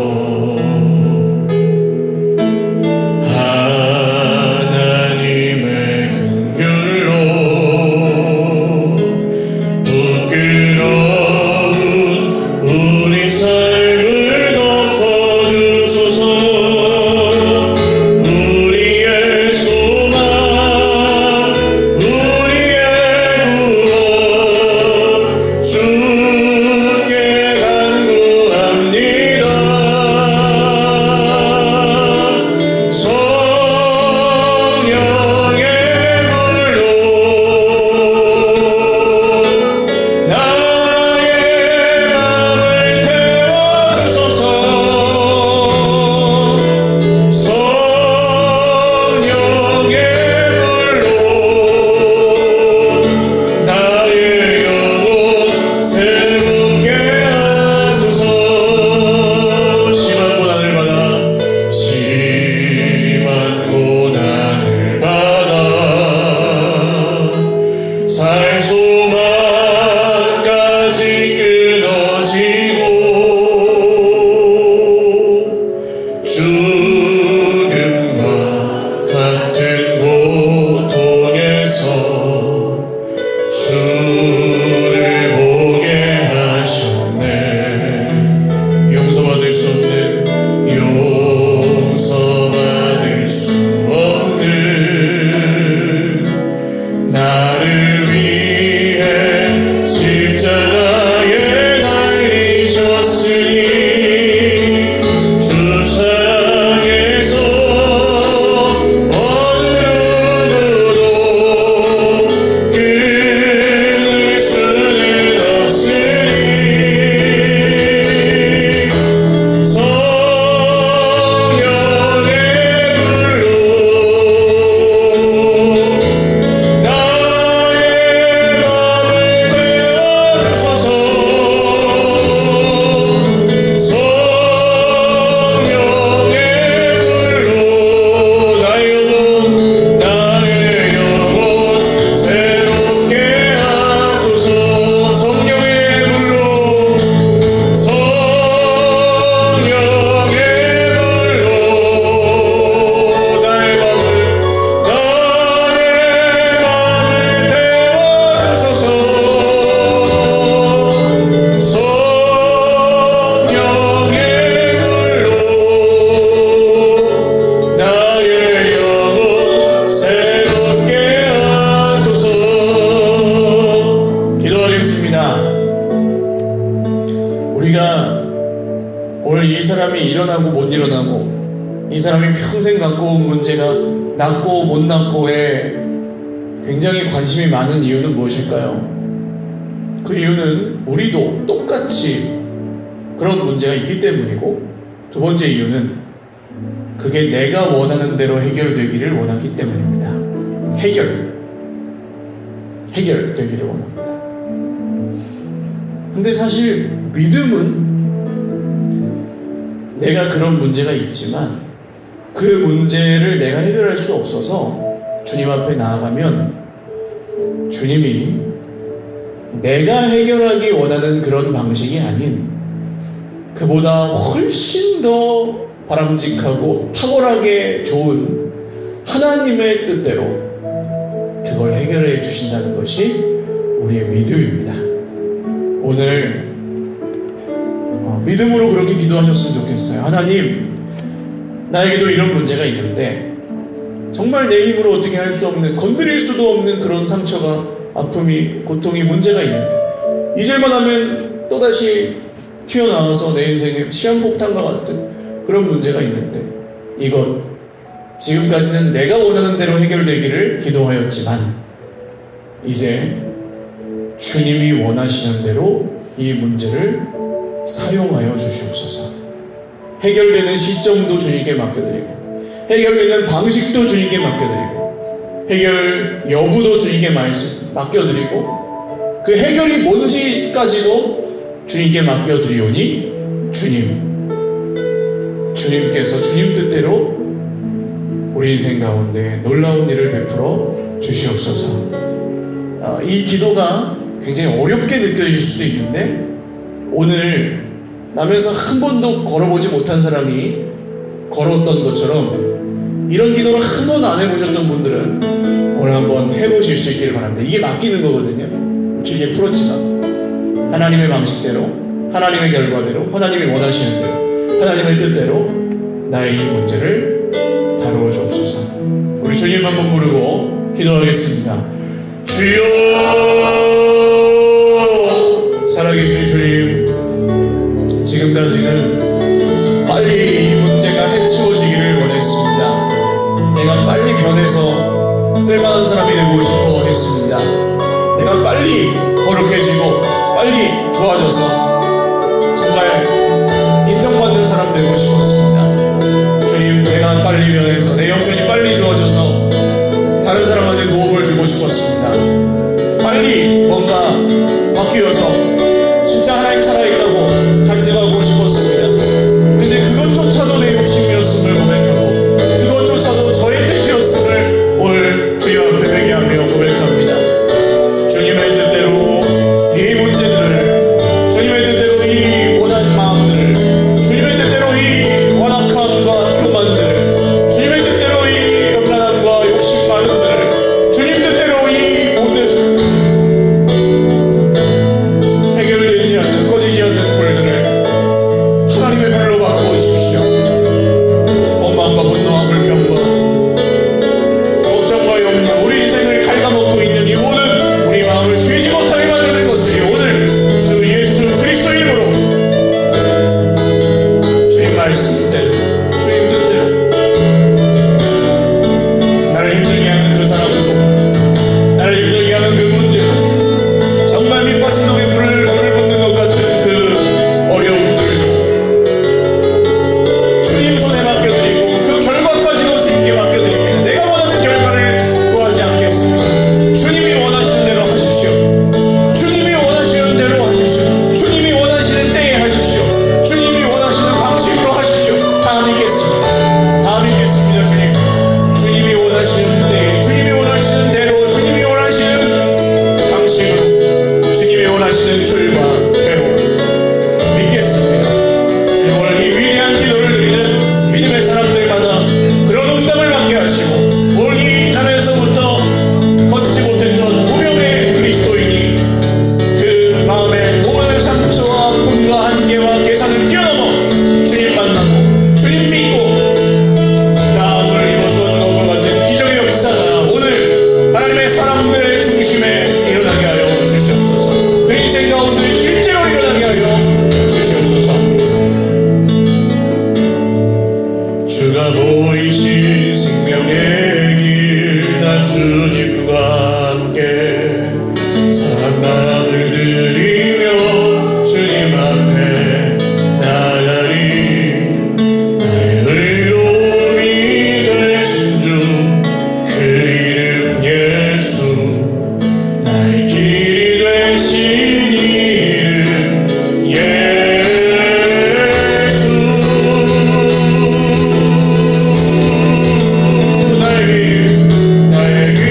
일어나고 못 일어나고 이 사람이 평생 갖고 온 문제가 낫고 못 낫고에 굉장히 관심이 많은 이유는 무엇일까요? 그 이유는 우리도 똑같이 그런 문제가 있기 때문이고, 두 번째 이유는 그게 내가 원하는 대로 해결되기를 원하기 때문입니다. 해결되기를 원합니다. 근데 사실 믿음은 내가 그런 문제가 있지만 그 문제를 내가 해결할 수 없어서 주님 앞에 나아가면 주님이 내가 해결하기 원하는 그런 방식이 아닌 그보다 훨씬 더 바람직하고 탁월하게 좋은 하나님의 뜻대로 그걸 해결해 주신다는 것이 우리의 믿음입니다. 오늘 믿음으로 그렇게 기도하셨으면 좋겠어요. 하나님, 나에게도 이런 문제가 있는데 정말 내 힘으로 어떻게 할 수 없는, 건드릴 수도 없는 그런 상처가, 아픔이, 고통이, 문제가 있는데 잊을만 하면 또다시 튀어나와서 내 인생에 시한폭탄과 같은 그런 문제가 있는데, 이것 지금까지는 내가 원하는 대로 해결되기를 기도하였지만 이제 주님이 원하시는 대로 이 문제를 사용하여 주시옵소서. 해결되는 시점도 주님께 맡겨드리고, 해결되는 방식도 주님께 맡겨드리고, 해결 여부도 주님께 맡겨드리고, 그 해결이 뭔지까지도 주님께 맡겨드리오니 주님께서 주님 뜻대로 우리 인생 가운데 놀라운 일을 베풀어 주시옵소서. 이 기도가 굉장히 어렵게 느껴질 수도 있는데, 오늘 나면서 한 번도 걸어보지 못한 사람이 걸었던 것처럼 이런 기도를 한 번도 안 해보셨던 분들은 오늘 한번 해보실 수 있기를 바랍니다. 이게 맡기는 거거든요. 길게 풀었지만 하나님의 방식대로, 하나님의 결과대로, 하나님이 원하시는 대로, 하나님의 뜻대로 나의 이 문제를 다루어 주옵소서. 우리 주님 한번 부르고 기도하겠습니다. 주여, 살아계신 주님, 지금까지는 빨리 이 문제가 해치워지기를 원했습니다. 내가 빨리 변해서 쓸만한 사람이 되고 싶어 했습니다. 내가 빨리 거룩해지고 빨리 좋아져서 정말 인정받는 사람 되고 싶었습니다. 주님, 내가 빨리 변해서 내 형편이 빨리 좋아져서 다른 사람한테 도움을 주고 싶었습니다. 빨리 뭔가 바뀌어서 진짜 하나님 살아있다고 간증하고 싶었습니다. 근데 그것조차도 내 욕심이었음을 고백하고, 그것조차도 저의 뜻이었음을 오늘 주님 앞에 회개하며 고백합니다. 주님의 뜻대로 이 문제들을, 주님의 뜻대로 이 원한 마음들을, 주님의 뜻대로 이 완악함과 교만들을, 주님의 뜻대로 이 염란함과 욕심 많음들을, 주님 뜻대로 이 모든 해결되지 않는, 꺼지지 않는 불들을 하나님의 불로 바꿔주십시오. 원망과 분노와 불평과 걱정과 염려, 우리 인생을 갉아먹고 있는 이 모든 우리 마음을 쉬지 못하게 만드는 것들이 오늘 주 예수 그리스도 이름으로 주님 말씀대로, 주님 뜻대로 나를 힘들게 하는 그 사람도, 나를 힘들게 하는 그 문제도, 정말 밑빠진 놈의 불을 붙는 것 같은 그 어려움들도 주님 손에 맡겨드리고, 그 결과까지도 주님께 맡겨드립니다. 내가 원하는 결과를 구하지 않겠습니다. 주님이 원하시는 대로 하십시오. 주님이 원하시는 대로 하십시오. 주님이 원하시는 때에 하십시오. 주님이 원하시는 방식으로 하십시오. 다 믿겠습니다. 다 믿겠습니다. 주님이 원하시는 때에, 주님이 원하시는 대로, 주님이 원하시는 방식으로, 주님이 원하시는 결과대로 믿겠습니다. 주님, 오늘 이 위대한 기도를 드리는 믿음의 사람들마다 그런 응답을 받게 하시고, 오늘 이 땅에서부터 걷지 못했던 무명의 그리스도인이 그 마음의 모든 상처와 아픔과 한계와 계산을 뛰어넘어 주님 만나고, 주님 믿고 나음을 입었던 것과 같은 기적의 역사가 오늘 하나님의 사람들의 중심에 일어나게 하여 주시옵소서. 그 인생 가운데 실제로 일어나게 하여 주시옵소서. 주가 보이신 생명의 길, 나 주님과 함께 사랑 마음을 드리며 주님 앞에 나가리. 나의 의로움이 되신 주, 그 이름 예수, 나의 길이 되신 이름 예수. 나의 길, 나의 길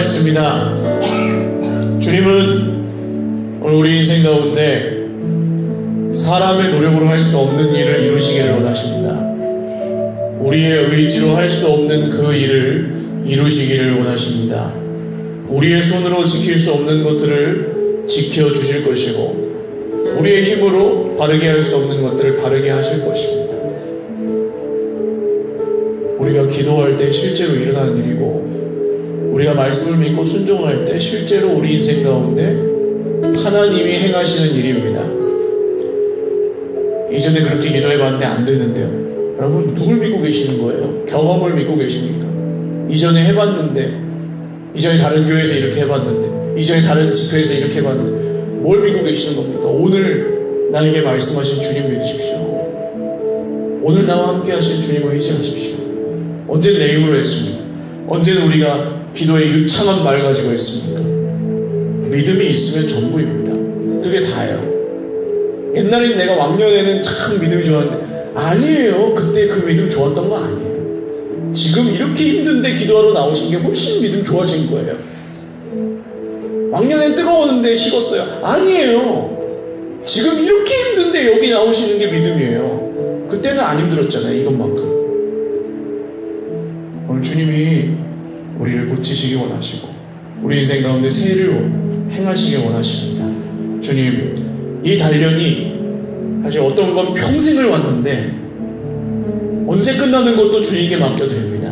기도하겠습니다. 주님은 오늘 우리 인생 가운데 사람의 노력으로 할 수 없는 일을 이루시기를 원하십니다. 우리의 의지로 할 수 없는 그 일을 이루시기를 원하십니다. 우리의 손으로 지킬 수 없는 것들을 지켜주실 것이고, 우리의 힘으로 바르게 할 수 없는 것들을 바르게 하실 것입니다. 우리가 기도할 때 실제로 일어나는 일이고, 우리가 말씀을 믿고 순종할 때 실제로 우리 인생 가운데 하나님이 행하시는 일입니다. 이전에 그렇게 기도해봤는데 안 되는데요. 여러분, 누굴 믿고 계시는 거예요? 경험을 믿고 계십니까? 이전에 해봤는데, 이전에 다른 교회에서 이렇게 해봤는데, 이전에 다른 집회에서 이렇게 해봤는데, 뭘 믿고 계시는 겁니까? 오늘 나에게 말씀하신 주님 믿으십시오. 오늘 나와 함께 하신 주님 의지하십시오. 언제는 내 힘으로 했습니까? 언제는 우리가 기도에 유창한 말 가지고 했습니까? 믿음이 있으면 전부입니다. 그게 다예요. 옛날엔 내가 왕년에는 참 믿음이 좋았는데, 아니에요. 그때 그 믿음 좋았던 거 아니에요. 지금 이렇게 힘든데 기도하러 나오신 게 훨씬 믿음 좋아진 거예요. 왕년엔 뜨거웠는데 식었어요. 아니에요. 지금 이렇게 힘든데 여기 나오시는 게 믿음이에요. 그때는 안 힘들었잖아요. 이것만큼. 오늘 주님이 우리를 고치시기 원하시고, 우리 인생 가운데 새 일을 행하시기 원하십니다. 주님, 이 단련이 사실 어떤 건 평생을 왔는데 언제 끝나는 것도 주님께 맡겨드립니다.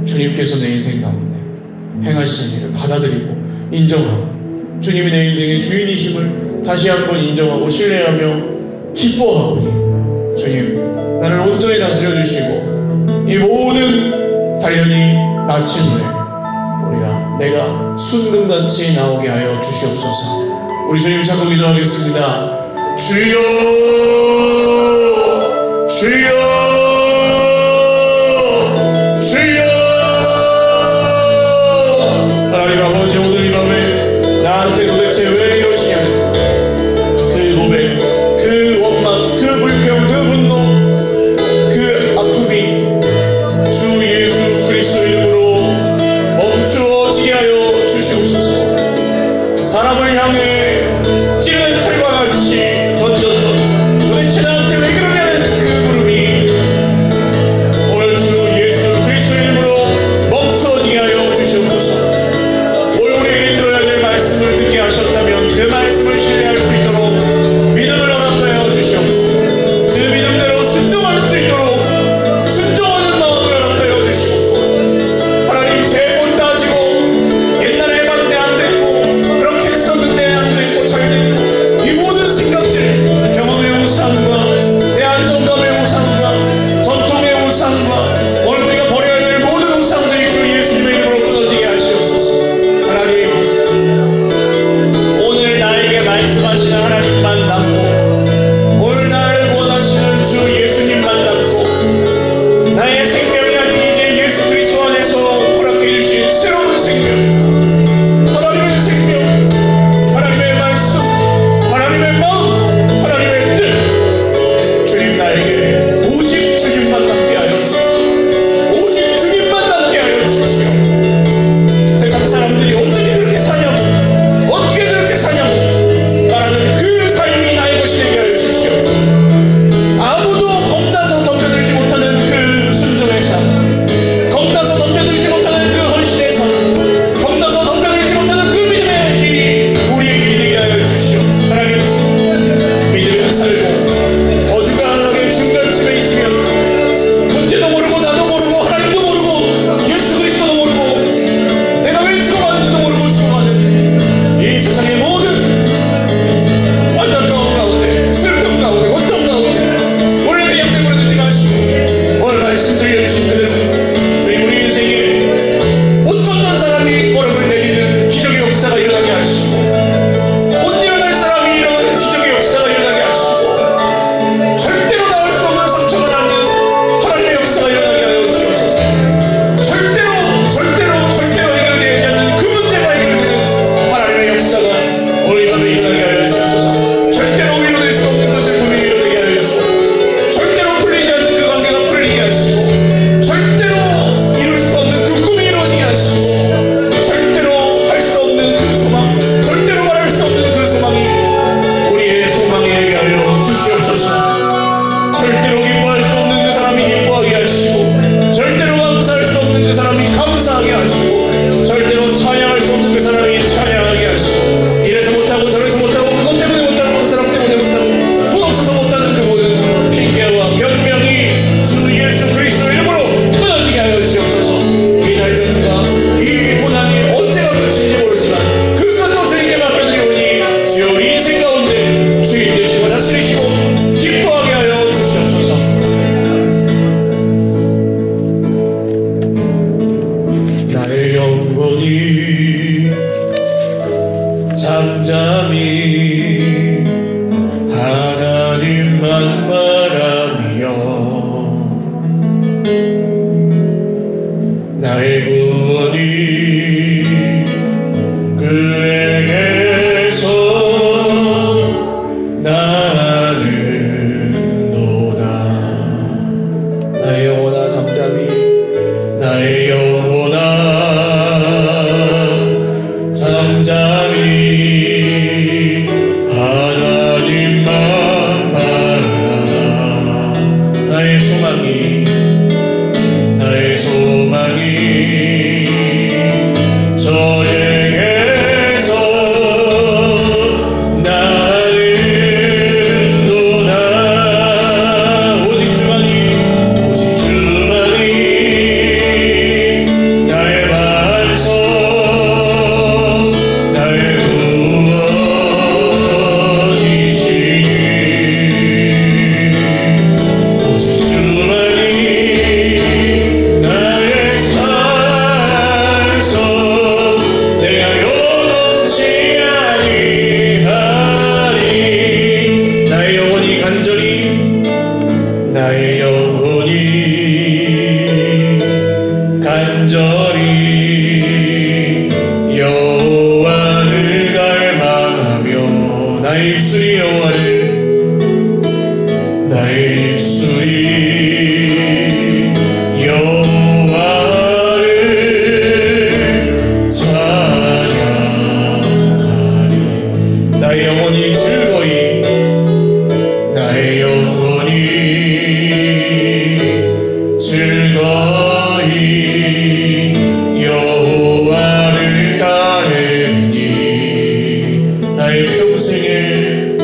주님께서 내 인생 가운데 행하시는 일을 받아들이고 인정하고, 주님이 내 인생의 주인이심을 다시 한번 인정하고 신뢰하며 기뻐하오니, 주님, 나를 온전히 다스려 주시고 이 모든 단련이 마친 후에 내가 순금같이 나오게 하여 주시옵소서. 우리 주님 찾고 기도하겠습니다. 주여, 주여, 주여. 하나님 아버지, 오늘 이 밤에 나한테 도대체 왜 이러시냐는 그 고백, 그 원망, 그 불평, 그 분노, 그 아픔이 주 예수 그리스도 이름으로 멈추어지게 하여 주시옵소서. 사람을 향해 찌르는 칼과 같이 던졌던, 도대체 나한테 왜 그러냐는 그 물음이 잠잠히 하나님만 바라며 나의 구원이 그에게서 나는도다. 나의 영혼아 잠잠히 나의 영혼아 잠잠히 하나님만 바라라. 나의 소망이 저에게서 나는도다. 오직 주만이 나의 반석 나의 구원이시니 오직 주만이 나의 산소 내가 요동치 아니하리. 나의 영혼이 간절히 나의 영혼이 간절히 여호와를 갈망하며 나의 입술이 여호와를 찬양하리. 나의 영혼이 즐거이 여호와를 따르니 나의 평생에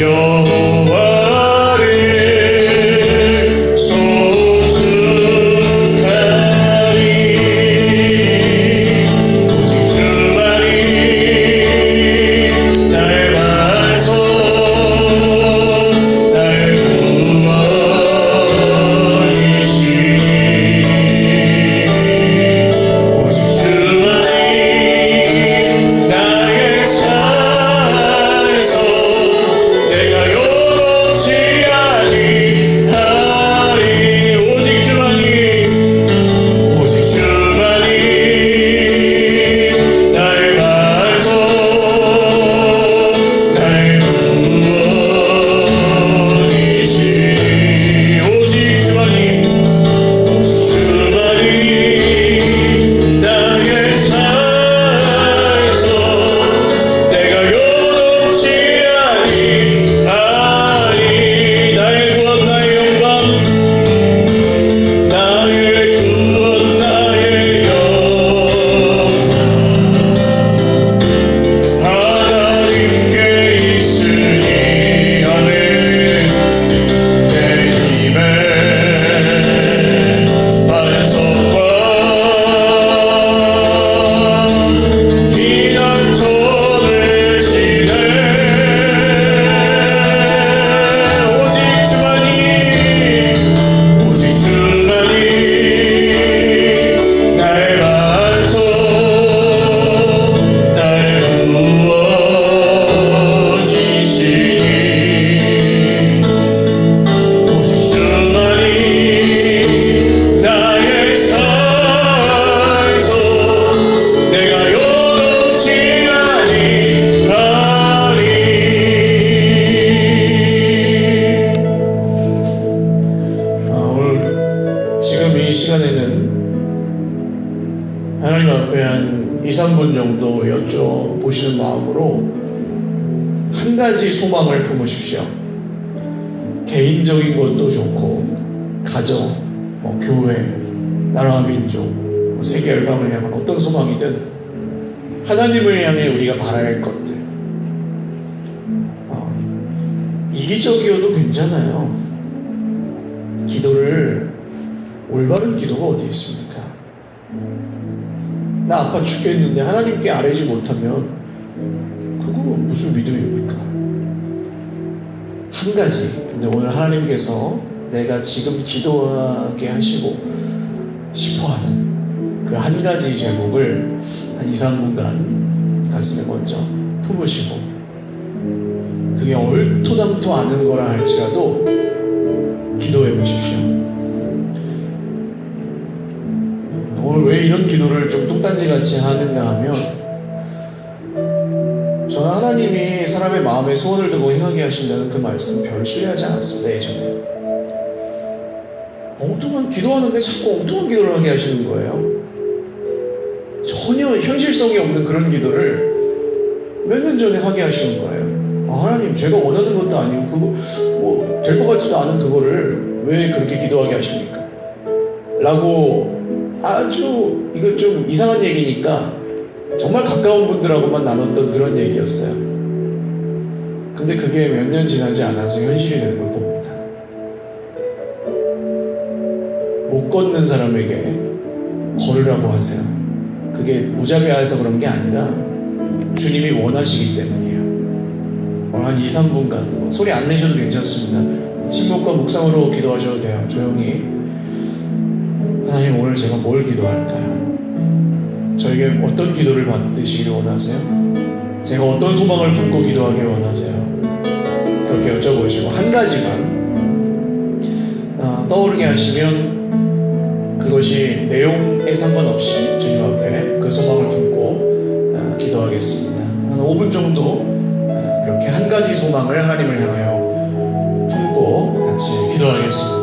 여호와를 송축하리. 오직 주만이 나의 반석 나의 구원이시니 오직 주만이 나의 산에서 내가 요동치 아니하리. 오직 주만이 나의 반석 나의 구원이시니 오직 주만이 나의 산에서 내가 요동치 아니하리. 나의 구원 나의 영광 나의 구원 나의 영광 하나님께 있으니 아멘. 내 힘의 반석과 피난처 되시네. 오직 주만이 나의 반석 나의 구원이시니 오직 주만이 나의 산에서 내가 요동치 아니하리. 오늘 지금 이 시간에는 하나님 앞에 한 2, 3분 정도 여쭤보시는 마음으로 한 가지 소망을 품으십시오. 개인적인 것도 좋고 가정, 교회, 나라와 민족, 세계 열방을 향한 어떤 소망이든 하나님을 향해 우리가 바랄 것들 이기적이어도 괜찮아요. 기도를 올바른 기도가 어디 있습니까? 나 아파 죽겠는데 하나님께 아뢰지 못하면 그거 무슨 믿음입니까? 한 가지, 근데 오늘 하나님께서 내가 지금 기도하게 하시고 싶어하는 그 한 가지 제목을 한 2, 3분간 가슴에 먼저 품으시고, 그게 얼토당토 않은 거라 할지라도 기도해 보십시오. 오늘 왜 이런 기도를 좀 뚱딴지같이 하는가 하면, 저는 하나님이 사람의 마음에 소원을 두고 행하게 하신다는 그 말씀 별 신뢰하지 않았습니다. 예전에 엉뚱한 기도하는데 자꾸 엉뚱한 기도를 하게 하시는 거예요. 전혀 현실성이 없는 그런 기도를 몇 년 전에 하게 하시는 거예요. 하나님, 제가 원하는 것도 아니고 그거 뭐 될 것 같지도 않은 그거를 왜 그렇게 기도하게 하십니까? 라고 아주, 이거 좀 이상한 얘기니까 정말 가까운 분들하고만 나눴던 그런 얘기였어요. 근데 그게 몇 년 지나지 않아서 현실이 되는 걸 봅니다. 못 걷는 사람에게 걸으라고 하세요. 그게 무자비해서 그런 게 아니라 주님이 원하시기 때문이에요. 한 2, 3분간 소리 안 내셔도 괜찮습니다. 침묵과 묵상으로 기도하셔도 돼요. 조용히. 하나님, 오늘 제가 뭘 기도할까요? 저에게 어떤 기도를 받으시기를 원하세요? 제가 어떤 소망을 품고 기도하기를 원하세요? 그렇게 여쭤보시고, 한 가지만 떠오르게 하시면 그것이 내용에 상관없이 주님 앞에 그 소망을 품고 기도하겠습니다. 한 5분 정도 이렇게 한 가지 소망을 하나님을 향하여 품고 같이 기도하겠습니다.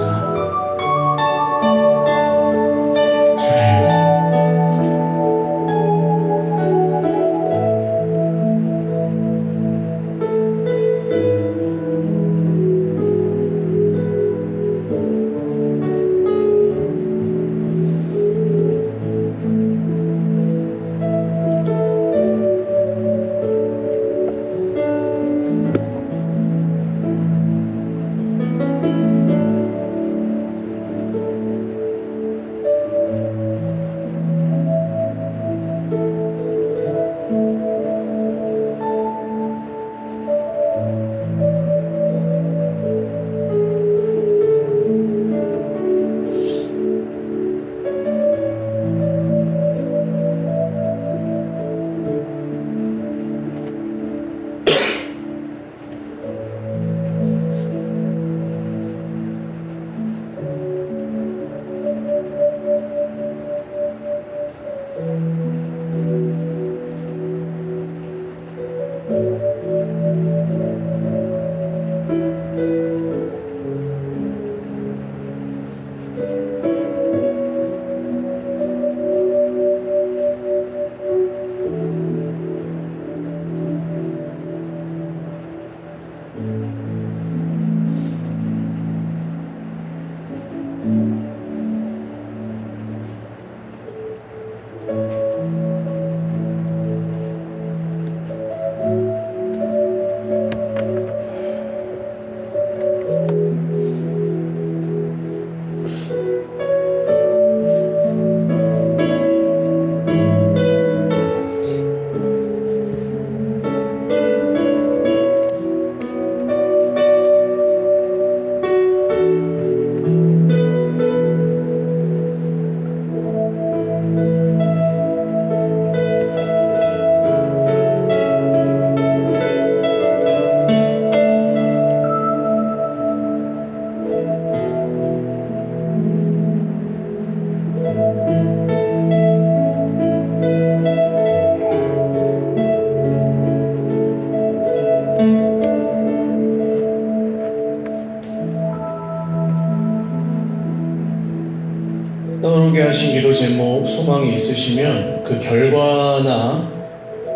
떠오르게 하신 기도 제목, 소망이 있으시면 그 결과나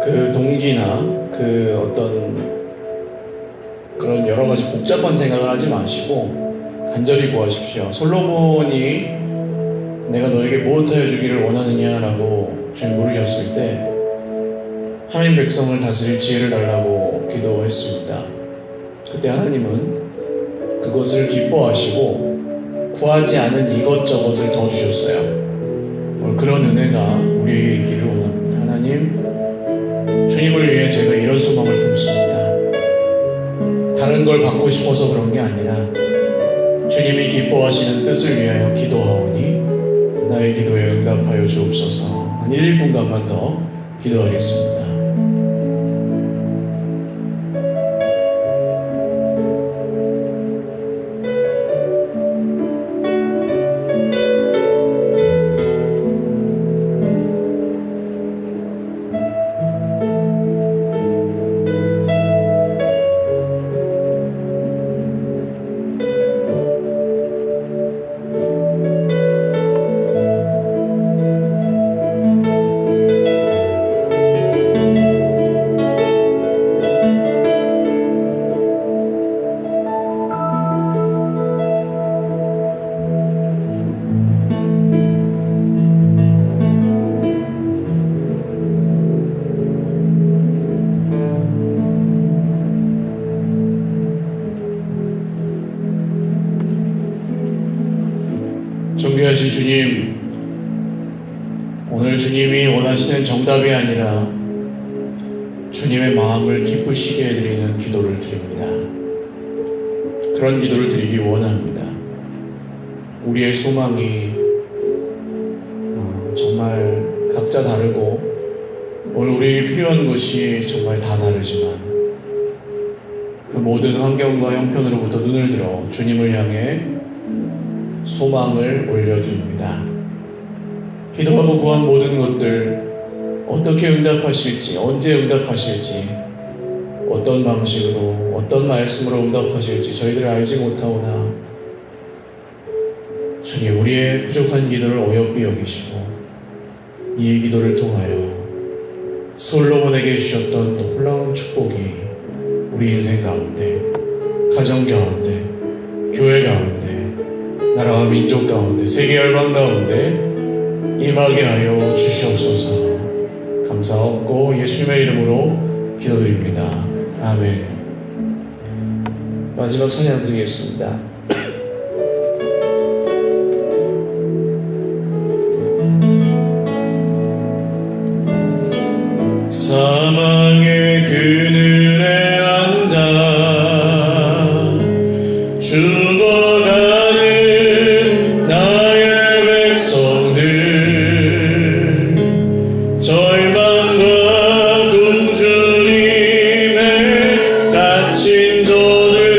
그 동기나 그 어떤 그런 여러 가지 복잡한 생각을 하지 마시고 간절히 구하십시오. 솔로몬이 내가 너에게 무엇하여 주기를 원하느냐라고 주님 물으셨을 때 하나님 백성을 다스릴 지혜를 달라고 기도했습니다. 그때 하나님은 그것을 기뻐하시고 구하지 않은 이것저것을 더 주셨어요. 오늘 그런 은혜가 우리에게 있기를 원합니다. 하나님, 주님을 위해 제가 이런 소망을 품습니다. 다른 걸 받고 싶어서 그런 게 아니라 주님이 기뻐하시는 뜻을 위하여 기도하오니 나의 기도에 응답하여 주옵소서. 한 1, 2분간만 더 기도하겠습니다. 존귀하신 주님, 오늘 주님이 원하시는 정답이 아니라 주님의 마음을 기쁘시게 해드리는 기도를 드립니다. 그런 기도를 드리기 원합니다. 우리의 소망이 정말 각자 다르고 오늘 우리에게 필요한 것이 정말 다 다르지만 그 모든 환경과 형편으로부터 눈을 들어 주님을 향해 소망을 올려드립니다. 기도하고 구한 모든 것들 어떻게 응답하실지, 언제 응답하실지, 어떤 방식으로, 어떤 말씀으로 응답하실지 저희들 알지 못하오나 주님, 우리의 부족한 기도를 어여삐 여기시고 이 기도를 통하여 솔로몬에게 주셨던 놀라운 축복이 우리 인생 가운데, 가정 가운데, 교회 가운데, 나라와 민족 가운데, 세계 열방 가운데 임하게 하여 주시옵소서. 감사하고 예수님의 이름으로 기도드립니다. 아멘. 마지막 찬양 드리겠습니다. 사망의 그늘에 앉아 죽어가는 나의 백성들, 절망과 굶주림에 갇힌 저들을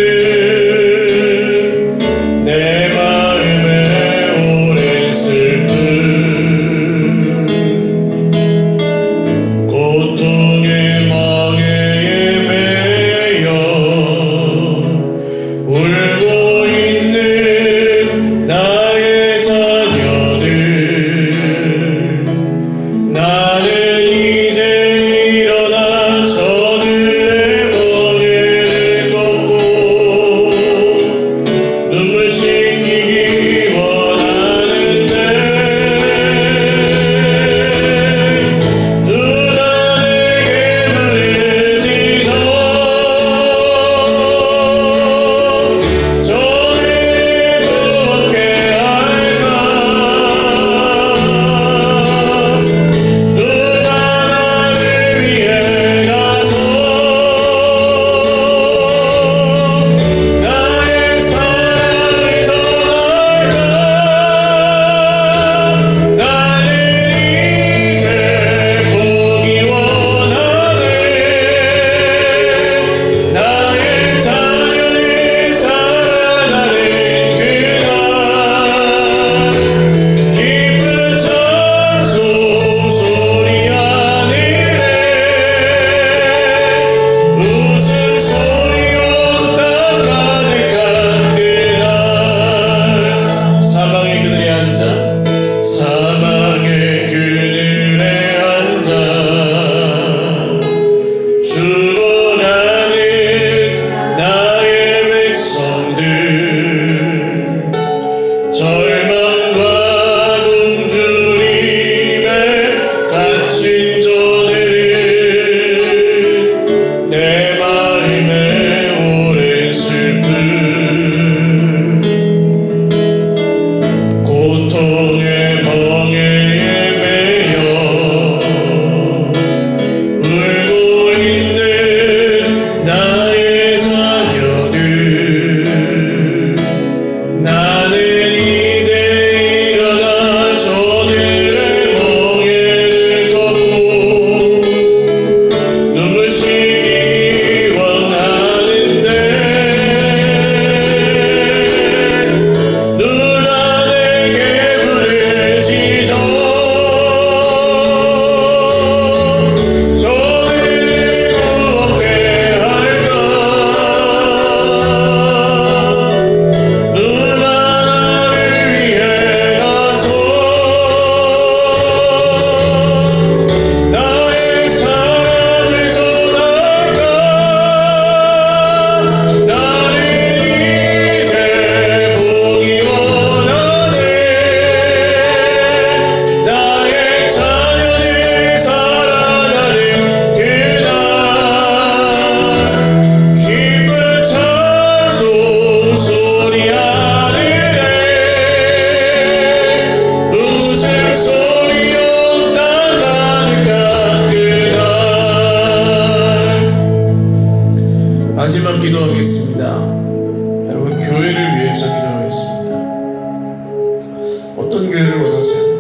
어떤 교회를 원하세요?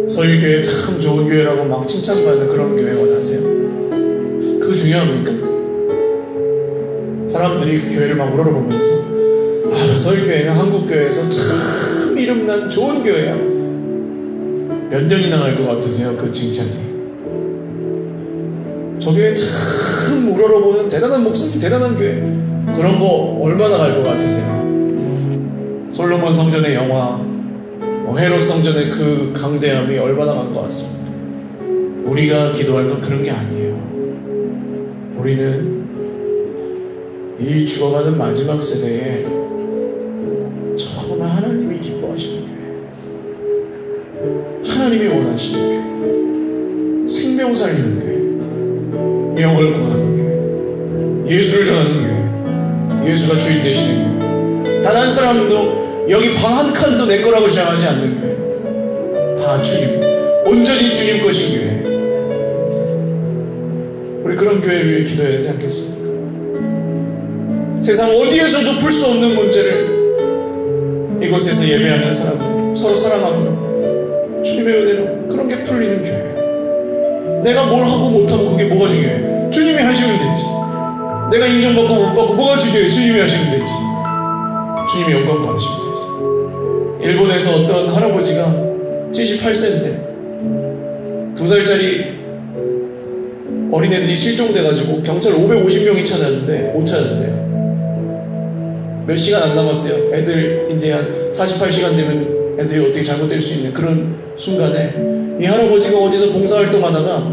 서울교회 참 좋은 교회라고 막 칭찬받는 그런 교회 원하세요? 그거 중요합니까? 사람들이 그 교회를 막 우러러보면서 서울교회는 한국교회에서 참 이름난 좋은 교회야. 몇 년이나 갈 것 같으세요? 그 칭찬이. 저 교회 참 우러러보는 대단한 목사님, 대단한 교회. 그런 거 얼마나 갈 것 같으세요? 솔로몬 성전의 영화, 헤롯 성전의 그 강대함이 얼마나 간 것 같습니다. 우리가 기도할 건 그런 게 아니에요. 우리는 이 죽어가는 마지막 세대에 정말 하나님이 기뻐하시는 교회, 하나님이 원하시는 교회, 생명 살리는 교회, 영을 구하는 교회, 예수를 전하는 교회, 예수가 주인 되시는 교회. 단 한 사람도 여기 방 한 칸도 내 거라고 주장하지 않는 교회. 다 주님, 온전히 주님 것인 교회. 우리 그런 교회를 위해 기도해야 되지 않겠습니까? 세상 어디에서도 풀 수 없는 문제를 이곳에서 예배하는 사람들, 서로 사랑하고 주님의 은혜로 그런 게 풀리는 교회. 내가 뭘 하고 못하고 그게 뭐가 중요해? 주님이 하시면 되지. 내가 인정받고 못 받고 뭐가 중요해? 주님이 하시면 되지. 주님이 영광 받으시면 되지. 일본에서 어떤 할아버지가 78세인데 2살짜리 어린애들이 실종돼가지고 경찰 550명이 찾았는데 못 찾았대요. 몇 시간 안 남았어요. 애들 이제 한 48시간 되면 애들이 어떻게 잘못될 수 있는 그런 순간에 이 할아버지가 어디서 봉사활동하다가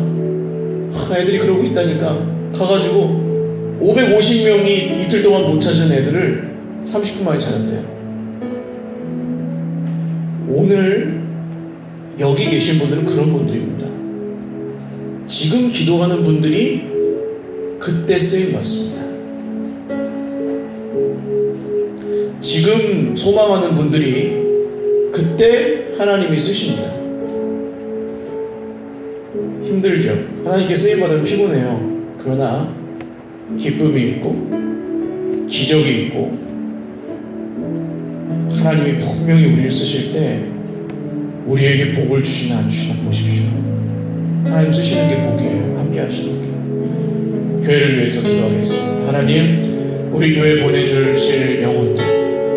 애들이 그러고 있다니까 가가지고 550명이 이틀 동안 못 찾은 애들을 30분 만에 찾았대요. 오늘 여기 계신 분들은 그런 분들입니다. 지금 기도하는 분들이 그때 쓰임 받습니다. 지금 소망하는 분들이 그때 하나님이 쓰십니다. 힘들죠. 하나님께 쓰임 받으면 피곤해요. 그러나 기쁨이 있고 기적이 있고 하나님이 분명히 우리를 쓰실 때 우리에게 복을 주시나 안 주시나 보십시오. 하나님 쓰시는 게 복이에요. 함께 하시는 게. 교회를 위해서 기도하겠습니다. 하나님, 우리 교회 보내주실 영혼들,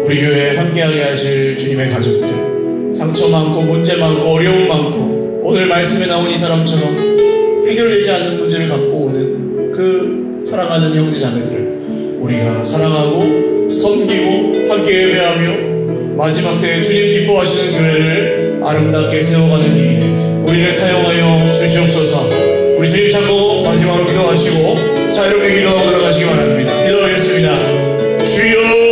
우리 교회에 함께하게 하실 주님의 가족들, 상처 많고 문제 많고 어려움 많고 오늘 말씀에 나온 이 사람처럼 해결되지 않는 문제를 갖고 오는 그 사랑하는 형제 자매들을 우리가 사랑하고 섬기고 함께 예배하며 마지막 때에 주님 기뻐하시는 교회를 아름답게 세워가는 일 우리를 사용하여 주시옵소서. 우리 주님 찾고 마지막으로 기도하시고 자유롭게 기도하고 들어가시기 바랍니다. 기도하겠습니다. 주여